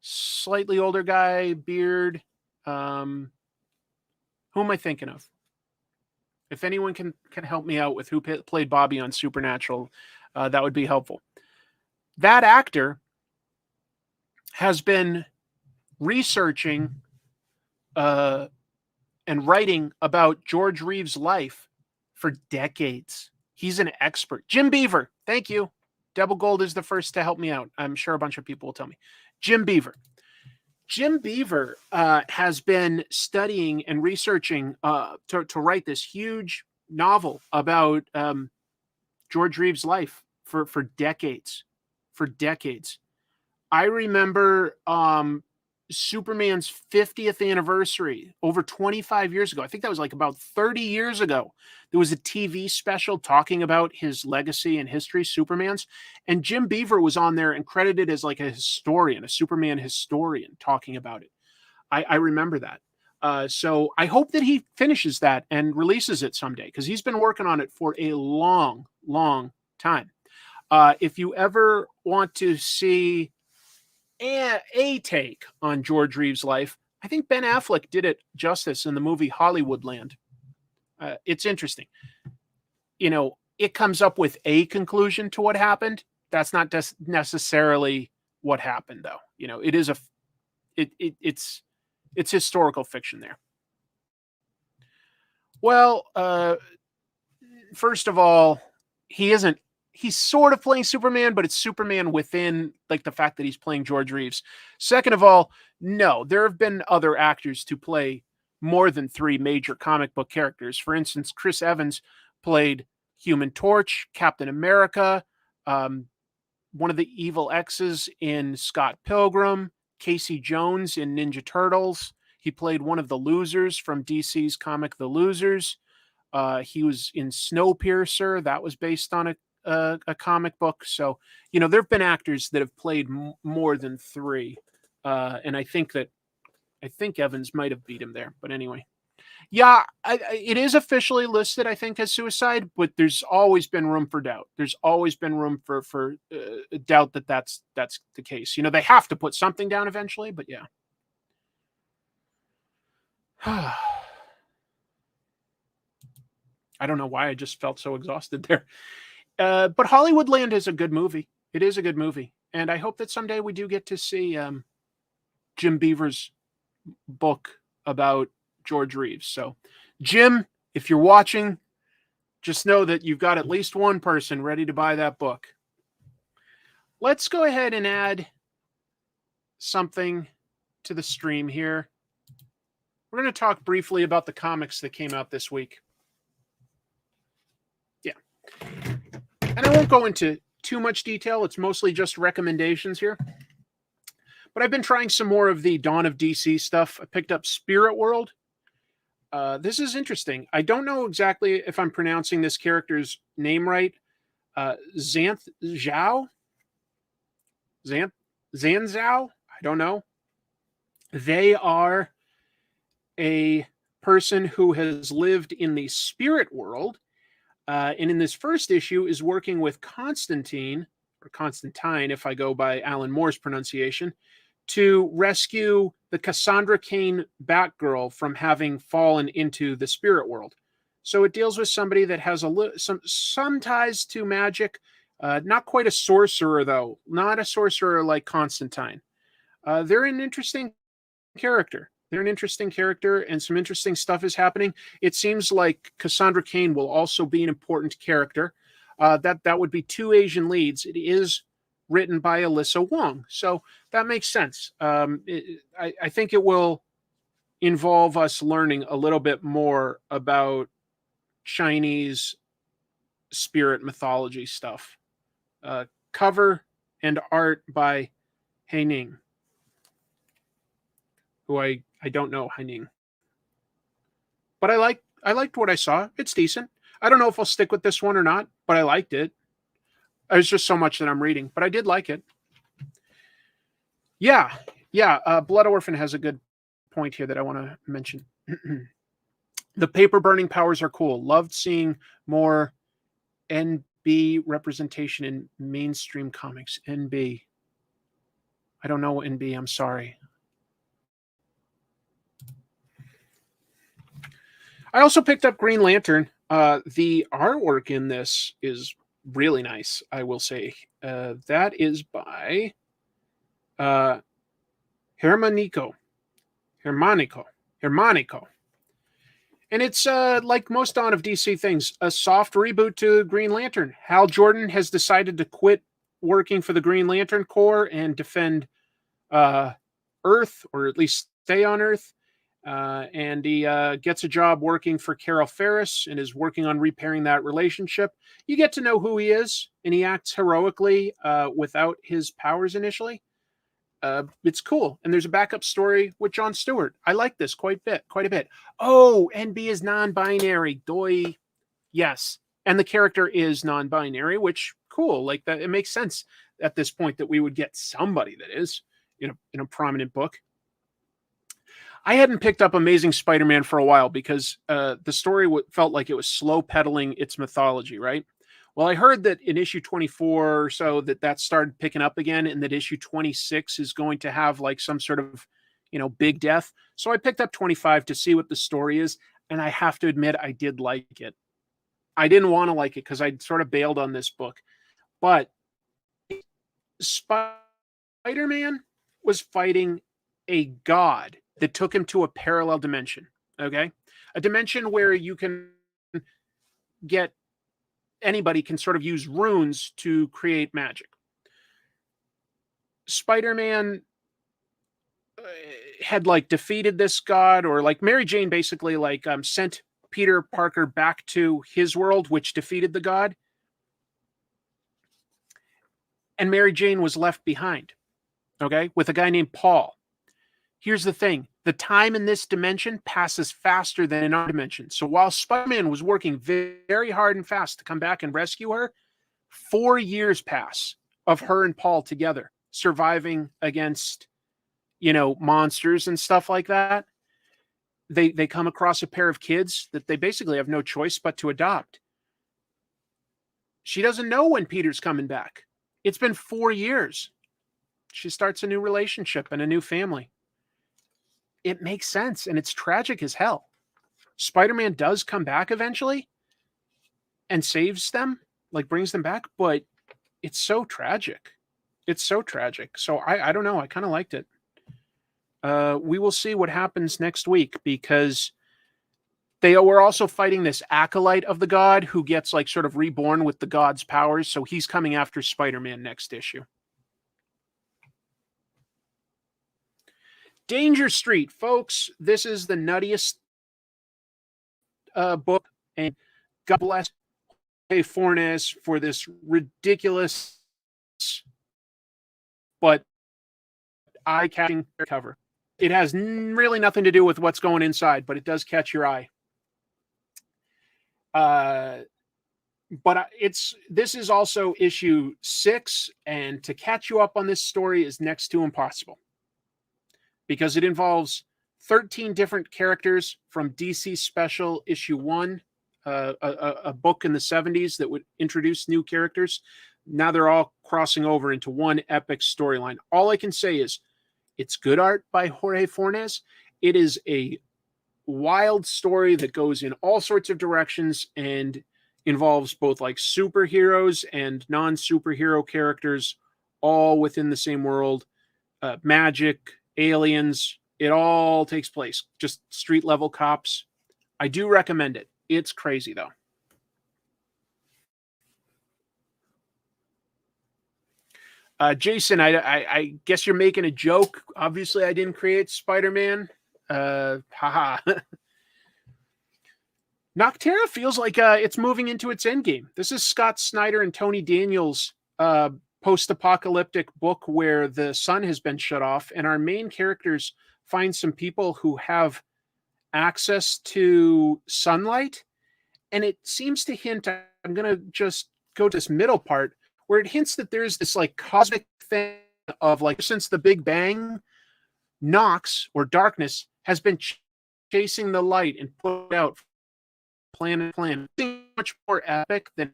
A: Slightly older guy, beard. Who am I thinking of? If anyone can help me out with who played Bobby on Supernatural, that would be helpful. That actor has been researching and writing about George Reeves' life for decades. He's an expert. Jim Beaver, thank you. Double Gold is the first to help me out. I'm sure a bunch of people will tell me. Jim Beaver. Jim Beaver has been studying and researching to write this huge novel about George Reeves' life for decades. For decades. I remember Superman's 50th anniversary over 25 years ago. I think that was like about 30 years ago. There was a TV special talking about his legacy and history, Superman's. And Jim Beaver was on there and credited as like a historian, a Superman historian talking about it. I remember that. So I hope that he finishes that and releases it someday because he's been working on it for a long, long time. If you ever want to see a take on George Reeves' life, I think Ben Affleck did it justice in the movie Hollywoodland. It's interesting. You know, it comes up with a conclusion to what happened. That's not necessarily what happened, though. You know, it is it's historical fiction there. Well, first of all, he's sort of playing Superman, but it's Superman within like the fact that he's playing George Reeves. Second of all, no, there have been other actors to play more than 3 major comic book characters. For instance, Chris Evans played Human Torch, Captain America, one of the evil X's in Scott Pilgrim, Casey Jones in Ninja Turtles. He played one of the losers from DC's comic The Losers. He was in Snowpiercer. That was based on a comic book. So, you know, there have been actors that have played more than 3. And I think Evans might have beat him there. But anyway, yeah, it is officially listed, I think, as suicide, but there's always been room for doubt. There's always been room for doubt that that's the case. You know, they have to put something down eventually, but yeah. I don't know why I just felt so exhausted there. But Hollywoodland is a good movie. It is a good movie. And I hope that someday we do get to see Jim Beaver's book about George Reeves. So, Jim, if you're watching, just know that you've got at least one person ready to buy that book. Let's go ahead and add something to the stream here. We're going to talk briefly about the comics that came out this week. Yeah. And I won't go into too much detail. It's mostly just recommendations here. But I've been trying some more of the Dawn of DC stuff. I picked up Spirit World. This is interesting. I don't know exactly if I'm pronouncing this character's name right. Xanth Zhao? Zanzhao? I don't know. They are a person who has lived in the spirit world, and in this first issue is working with Constantine, or Constantine, if I go by Alan Moore's pronunciation, to rescue the Cassandra Cain Batgirl from having fallen into the spirit world. So it deals with somebody that has some ties to magic, not quite a sorcerer though, not a sorcerer like Constantine. They're an interesting character. They're an interesting character, and some interesting stuff is happening. It seems like Cassandra Cain will also be an important character. That would be 2 Asian leads. It is written by Alyssa Wong, so that makes sense. I think it will involve us learning a little bit more about Chinese spirit mythology stuff. Cover and art by Haining, who I don't know Haining. But I liked what I saw. It's decent. I don't know if I'll stick with this one or not, but I liked it. There's just so much that I'm reading, but I did like it. Yeah. Blood Orphan has a good point here that I want to mention. The paper burning powers are cool. Loved seeing more NB representation in mainstream comics. NB. I don't know NB. I'm sorry. I also picked up Green Lantern. The artwork in this is really nice, I will say. That is by Germanico. And it's like most Dawn of DC things, a soft reboot to Green Lantern. Hal Jordan has decided to quit working for the Green Lantern Corps and defend Earth, or at least stay on Earth. And he gets a job working for Carol Ferris and is working on repairing that relationship. You get to know who he is, and he acts heroically without his powers initially. It's cool. And there's a backup story with Jon Stewart. I like this quite a bit. Oh, NB is non-binary. Doi. Yes. And the character is non-binary, which cool. Like that, it makes sense at this point that we would get somebody that is in a prominent book. I hadn't picked up Amazing Spider-Man for a while because the story felt like it was slow pedaling its mythology, right? Well, I heard that in issue 24 or so that started picking up again, and that issue 26 is going to have like some sort of, big death. So I picked up 25 to see what the story is, and I have to admit I did like it. I didn't want to like it because I sort of bailed on this book, but Spider-Man was fighting a god that took him to a parallel dimension, okay? A dimension where you can anybody can sort of use runes to create magic. Spider-Man had like defeated this god, or like Mary Jane basically like sent Peter Parker back to his world, which defeated the god. And Mary Jane was left behind, okay, with a guy named Paul. Here's the thing. The time in this dimension passes faster than in our dimension. So while Spider-Man was working very hard and fast to come back and rescue her, 4 years pass of her and Paul together, surviving against, monsters and stuff like that. They come across a pair of kids that they basically have no choice but to adopt. She doesn't know when Peter's coming back. It's been 4 years. She starts a new relationship and a new family. it makes sense, and it's tragic as hell. Spider-Man does come back eventually and saves them, like brings them back, but it's so tragic. It's so tragic. So I don't know. I kind of liked it. We will see what happens next week because they were also fighting this acolyte of the god who gets like sort of reborn with the god's powers. So he's coming after Spider-Man next issue. Danger Street, folks. This is the nuttiest book, and God bless Fornes for this ridiculous but eye-catching cover. It has really nothing to do with what's going inside, but it does catch your eye. But this is also issue 6, and to catch you up on this story is next to impossible because it involves 13 different characters from DC Special issue 1, a book in the 70s that would introduce new characters. Now they're all crossing over into one epic storyline. All I can say is it's good art by Jorge Fornes. It is a wild story that goes in all sorts of directions and involves both like superheroes and non-superhero characters all within the same world. Magic, aliens, it all takes place. Just street level cops. I do recommend it. It's crazy though. Jason, I guess you're making a joke. Obviously, I didn't create Spider-Man. Haha. Nocterra feels like it's moving into its endgame. This is Scott Snyder and Tony Daniels' post-apocalyptic book where the sun has been shut off, and our main characters find some people who have access to sunlight. And it seems to hint, I'm going to just go to this middle part, where it hints that there's this like cosmic thing of like since the Big Bang, Nox or darkness has been chasing the light and put out planet. Much more epic than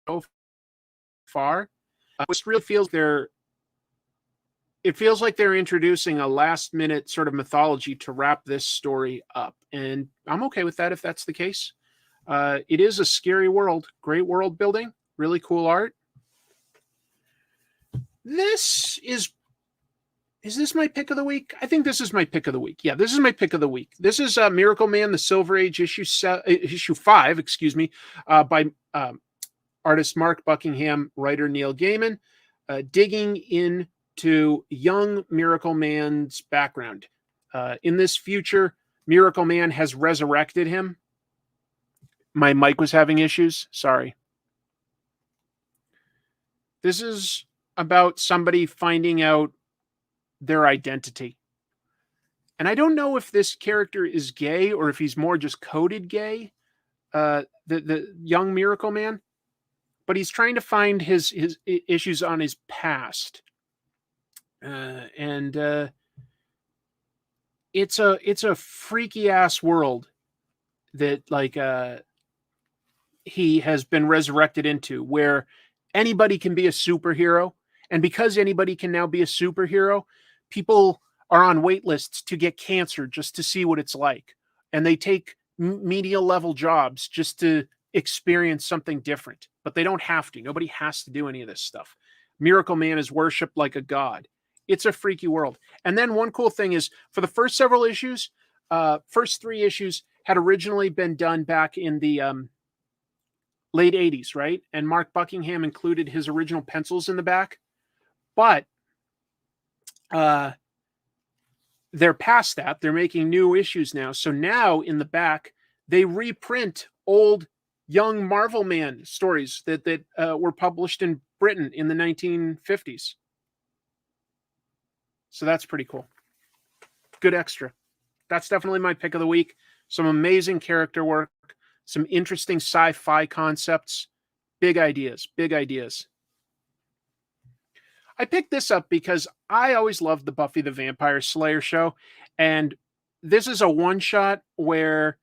A: so far. Which really feels it feels like they're introducing a last minute sort of mythology to wrap this story up. And I'm okay with that if that's the case. It is a scary world, great world building. Really cool art. This is this my pick of the week? I think this is my pick of the week. Yeah, this is my pick of the week. This is Miracle Man, the Silver Age issue 5, excuse me, by artist Mark Buckingham, writer Neil Gaiman, digging into young Miracle Man's background. In this future, Miracle Man has resurrected him. My mic was having issues. Sorry. This is about somebody finding out their identity. And I don't know if this character is gay or if he's more just coded gay, the young Miracle Man. But he's trying to find his issues on his past. And it's a freaky ass world that like he has been resurrected into, where anybody can be a superhero. And because anybody can now be a superhero, people are on wait lists to get cancer just to see what it's like. And they take media level jobs just to experience something different. But they don't have to. Nobody has to do any of this stuff. Miracle Man is worshipped like a god. It's a freaky world. And then one cool thing is for the first several issues, first 3 issues had originally been done back in the late 80s, right? And Mark Buckingham included his original pencils in the back. But they're past that. They're making new issues now. So now in the back, they reprint old young Marvel Man stories that were published in Britain in the 1950s. So that's pretty cool. Good extra. That's definitely my pick of the week. Some amazing character work, some interesting sci-fi concepts, big ideas. I picked this up because I always loved the Buffy the Vampire Slayer show. And this is a one-shot where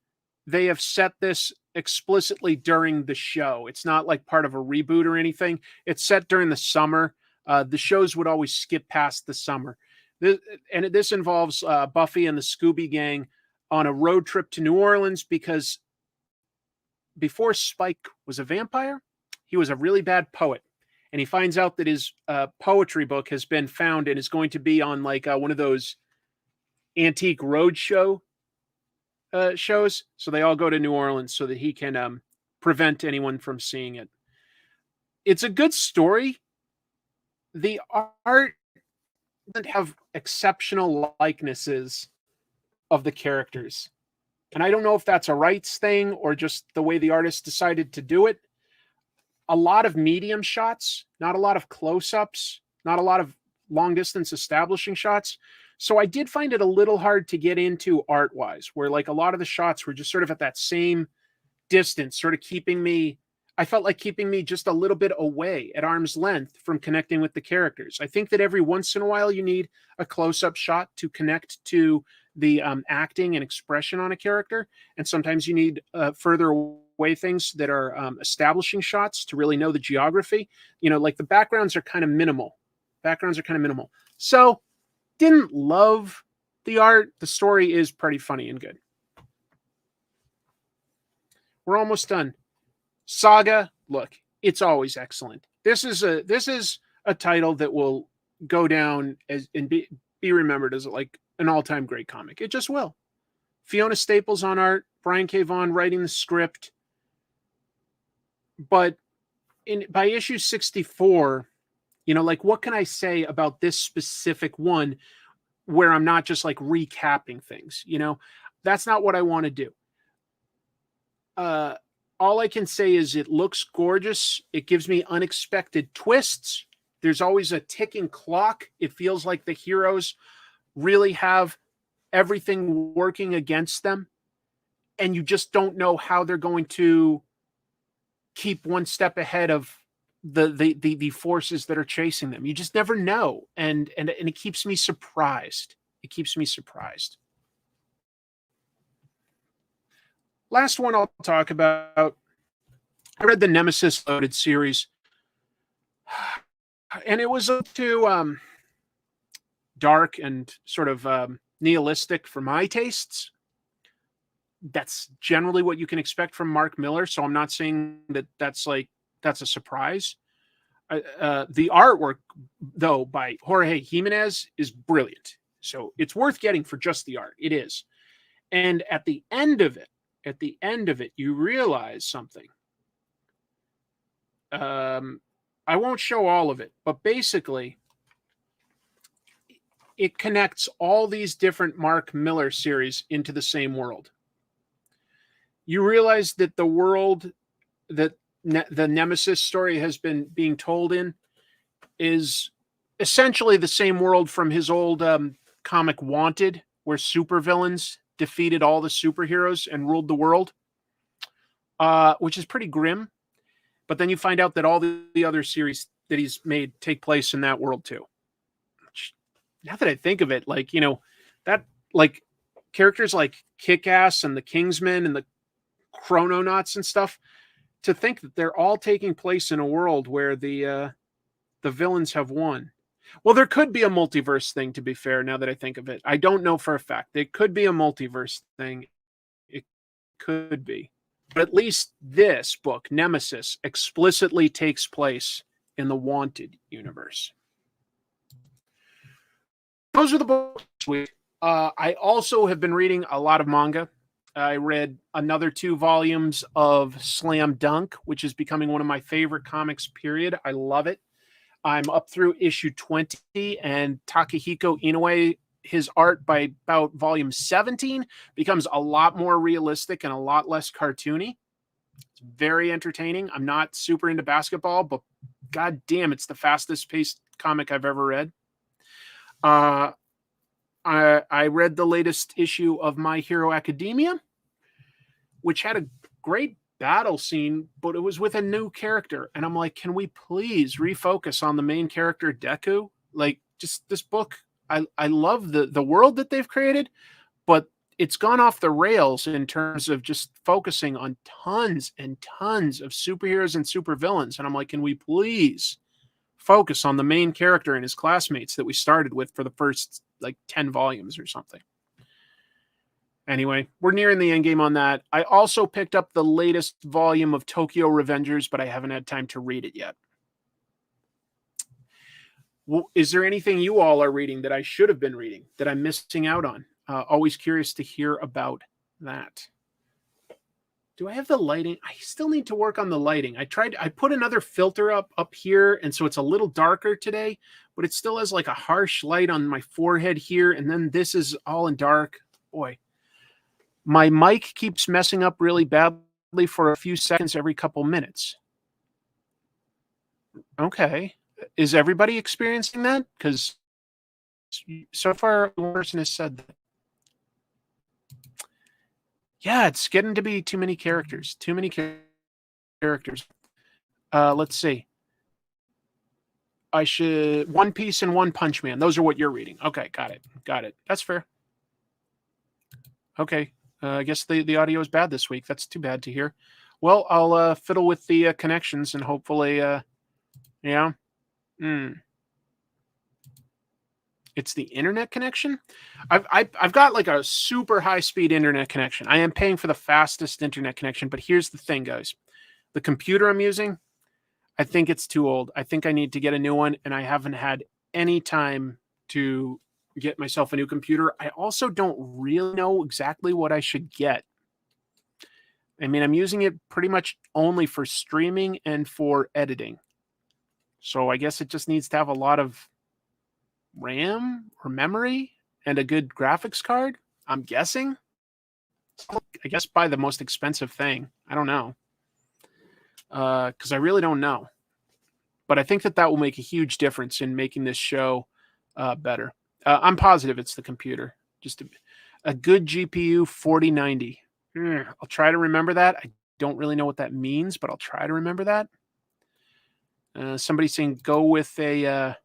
A: they have set this explicitly during the show. It's not like part of a reboot or anything. It's set during the summer. The shows would always skip past the summer. This involves Buffy and the Scooby Gang on a road trip to New Orleans because before Spike was a vampire, he was a really bad poet. And he finds out that his poetry book has been found and is going to be on like one of those antique roadshow shows. So they all go to New Orleans so that he can prevent anyone from seeing it. It's a good story. The art doesn't have exceptional likenesses of the characters. And I don't know if that's a rights thing or just the way the artist decided to do it. A lot of medium shots, not a lot of close-ups, not a lot of long-distance establishing shots. So I did find it a little hard to get into art-wise, where like a lot of the shots were just sort of at that same distance, sort of keeping me, I felt like keeping me just a little bit away at arm's length from connecting with the characters. I think that every once in a while you need a close-up shot to connect to the acting and expression on a character. And sometimes you need further away things that are establishing shots to really know the geography. You know, like the backgrounds are kind of minimal. So didn't love the art. The story is pretty funny and good. We're almost done. Saga, look, it's always excellent. This is a title that will go down as and be remembered as like an all-time great comic. It just will. Fiona Staples on art, Brian K. Vaughan writing the script. But by issue 64, you know, like what can I say about this specific one where I'm not just like recapping things, you know? That's not what I want to do. All I can say is it looks gorgeous. It gives me unexpected twists. There's always a ticking clock. It feels like the heroes really have everything working against them. And you just don't know how they're going to keep one step ahead of the forces that are chasing them. You just never know. And it keeps me surprised. Last one I'll talk about. I read the Nemesis Loaded series. And it was too dark and sort of nihilistic for my tastes. That's generally what you can expect from Mark Miller. So I'm not saying that that's a surprise. The artwork, though, by Jorge Jimenez is brilliant. So it's worth getting for just the art. It is. And at the end of it, you realize something. I won't show all of it, but basically it connects all these different Mark Miller series into the same world. You realize that the world that the Nemesis story has been being told in is essentially the same world from his old comic Wanted, where supervillains defeated all the superheroes and ruled the world, which is pretty grim. But then you find out that all the other series that he's made take place in that world too. Which, now that I think of it, like, you know, that like characters like Kick-Ass and the Kingsmen and the Chrononauts and stuff, to think that they're all taking place in a world where the villains have won. Well, there could be a multiverse thing, to be fair, now that I think of it. I don't know for a fact. It could be a multiverse thing. It could be. But at least this book, Nemesis, explicitly takes place in the Wanted universe. Those are the books this week. I also have been reading a lot of manga. I read another 2 volumes of Slam Dunk, which is becoming one of my favorite comics, period. I love it. I'm up through issue 20, and Takahiko Inoue, his art by about volume 17 becomes a lot more realistic and a lot less cartoony. It's very entertaining. I'm not super into basketball, but god damn, it's the fastest paced comic I've ever read. I read the latest issue of My Hero Academia, which had a great battle scene, but it was with a new character. And I'm like, can we please refocus on the main character, Deku? Like, just this book, I love the world that they've created, but it's gone off the rails in terms of just focusing on tons and tons of superheroes and supervillains. And I'm like, can we please focus on the main character and his classmates that we started with for the first like 10 volumes or something. Anyway, we're nearing the end game on that. I also picked up the latest volume of Tokyo Revengers, but I haven't had time to read it yet. Well, is there anything you all are reading that I should have been reading that I'm missing out on? Always curious to hear about that. Do I have the lighting? I still need to work on the lighting. I put another filter up here, and so it's a little darker today, but it still has like a harsh light on my forehead here, and then this is all in dark. Boy. My mic keeps messing up really badly for a few seconds every couple minutes. Okay. Is everybody experiencing that? Because so far, one person has said that. Yeah, it's getting to be too many characters. Too many characters. Let's see. I should... One Piece and One Punch Man. Those are what you're reading. Okay, got it. Got it. That's fair. Okay. I guess the audio is bad this week. That's too bad to hear. Well, I'll fiddle with the connections and hopefully, yeah. It's the internet connection. I've got like a super high speed internet connection. I am paying for the fastest internet connection, but here's the thing, guys. The computer I'm using, I think it's too old. I think I need to get a new one, and I haven't had any time to get myself a new computer. I also don't really know exactly what I should get. I mean, I'm using it pretty much only for streaming and for editing. So I guess it just needs to have a lot of RAM or memory and a good graphics card. I'm guessing. I guess buy the most expensive thing. I don't know. Because I really don't know. But I think that will make a huge difference in making this show better. I'm positive it's the computer. Just a good GPU 4090. I'll try to remember that. I don't really know what that means, but I'll try to remember that. Somebody's saying go with a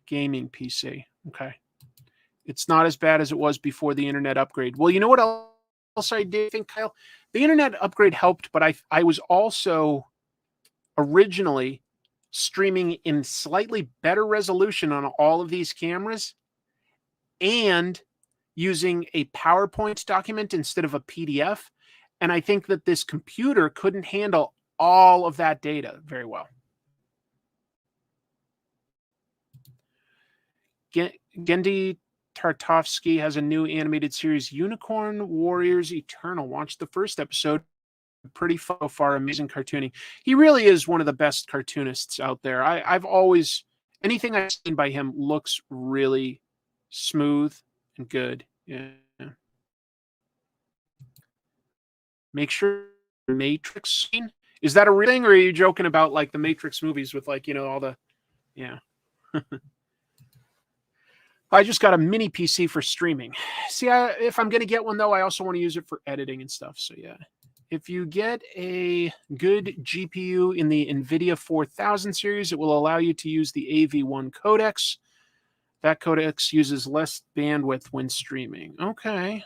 A: gaming PC. Okay. It's not as bad as it was before the internet upgrade. Well, you know what else I did think, Kyle? The internet upgrade helped, but I was also originally streaming in slightly better resolution on all of these cameras and using a PowerPoint document instead of a PDF. And I think that this computer couldn't handle all of that data very well. Gendy Tartovsky has a new animated series, Unicorn Warriors Eternal. Watched the first episode. Pretty far, amazing cartooning. He really is one of the best cartoonists out there. I've always, anything I've seen by him looks really smooth and good. Yeah. Make sure Matrix scene. Is that a real thing, or are you joking about like the Matrix movies with like, you know, all the, yeah. I just got a mini PC for streaming. See, if I'm going to get one though, I also want to use it for editing and stuff. So yeah. If you get a good GPU in the NVIDIA 4000 series, it will allow you to use the AV1 codecs. That codex uses less bandwidth when streaming. Okay.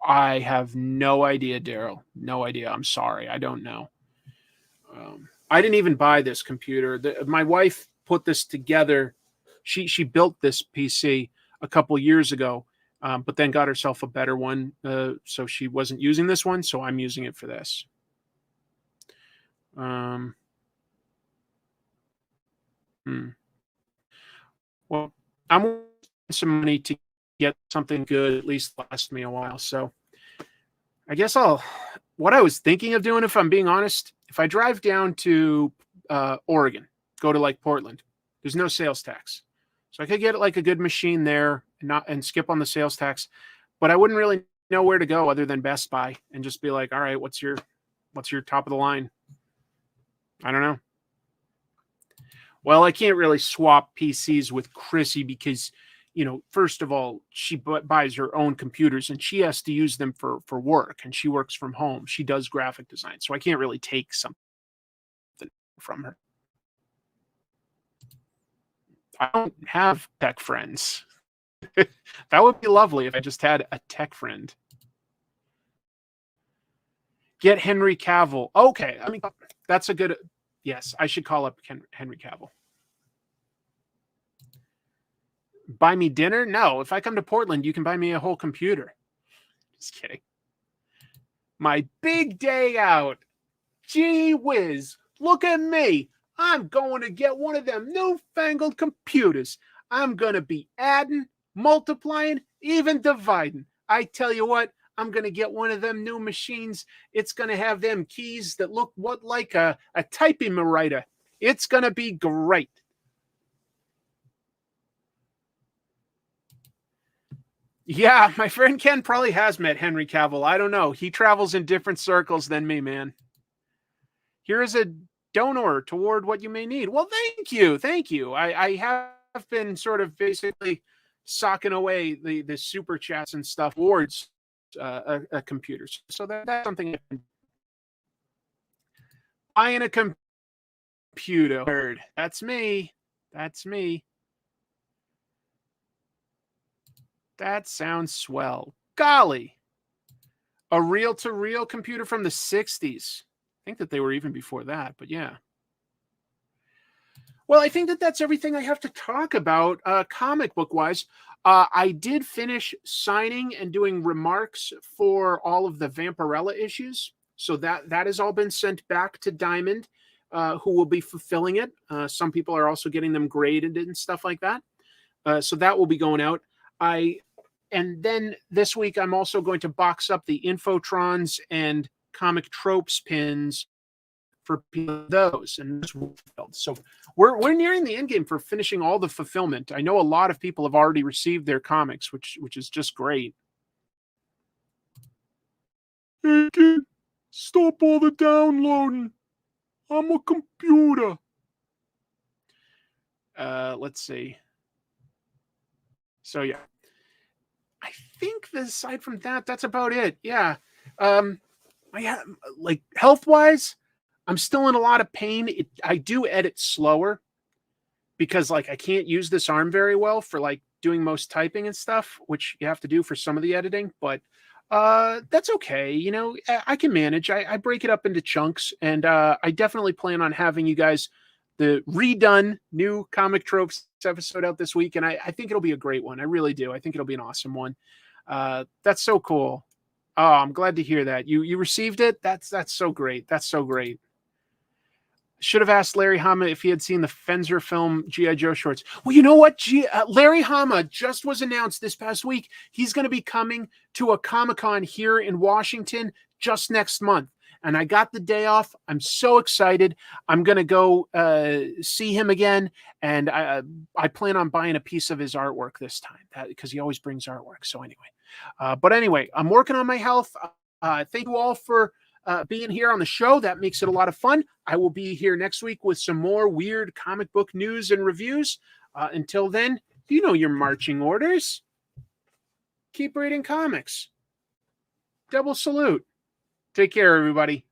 A: I have no idea, Daryl. No idea. I'm sorry. I don't know. I didn't even buy this computer. My wife put this together. She built this PC a couple years ago. But then got herself a better one, so she wasn't using this one, so I'm using it for this. Well, I'm wanting some money to get something good, at least last me a while. So I guess what I was thinking of doing, if I'm being honest, if I drive down to Oregon, go to like Portland, there's no sales tax. So I could get like a good machine there and skip on the sales tax, but I wouldn't really know where to go other than Best Buy and just be like, all right, what's your top of the line? I don't know. Well, I can't really swap PCs with Chrissy because, you know, first of all, she buys her own computers and she has to use them for work, and she works from home. She does graphic design. So I can't really take something from her. I don't have tech friends. That would be lovely if I just had a tech friend. Get Henry Cavill. Okay, I mean, that's a good... Yes, I should call up Henry Cavill. Buy me dinner? No. If I come to Portland, you can buy me a whole computer. Just kidding. My big day out. Gee whiz. Look at me. I'm going to get one of them newfangled computers. I'm going to be adding, multiplying, even dividing. I tell you what, I'm going to get one of them new machines. It's going to have them keys that look like a typing writer. It's going to be great. Yeah, my friend Ken probably has met Henry Cavill. I don't know. He travels in different circles than me, man. Here is a donor toward what you may need. Well, thank you. Thank you. I have been sort of basically socking away the super chats and stuff towards computers. So that's something. Buying a computer. That's me. That's me. That sounds swell. Golly. A reel-to-reel computer from the 60s. I think that they were even before that, but yeah. Well, I think that that's everything I have to talk about comic book-wise. I did finish signing and doing remarks for all of the Vampirella issues. So that has all been sent back to Diamond, who will be fulfilling it. Some people are also getting them graded and stuff like that. So that will be going out. And then this week, I'm also going to box up the Infotrons and comic tropes pins for those. And so we're nearing the end game for finishing all the fulfillment. I know a lot of people have already received their comics, which is just great. Hey kid, stop all the downloading. I'm a computer. Let's see. So yeah. I think aside from that, that's about it. Yeah. Like health-wise, I'm still in a lot of pain. I do edit slower because like I can't use this arm very well for like doing most typing and stuff, which you have to do for some of the editing, but that's okay. You know, I can manage. I break it up into chunks, and I definitely plan on having you guys the redone new comic tropes episode out this week, and I think it'll be a great one. I really do. I think it'll be an awesome one. That's so cool. Oh, I'm glad to hear that. You received it? That's so great. That's so great. Should have asked Larry Hama if he had seen the Fencer film G.I. Joe shorts. Well, you know what? Larry Hama just was announced this past week. He's going to be coming to a Comic-Con here in Washington just next month. And I got the day off. I'm so excited. I'm going to go see him again. And I plan on buying a piece of his artwork this time because he always brings artwork. So anyway, I'm working on my health. Thank you all for being here on the show. That makes it a lot of fun. I will be here next week with some more weird comic book news and reviews. Until then, you know your marching orders. Keep reading comics. Double salute. Take care, everybody.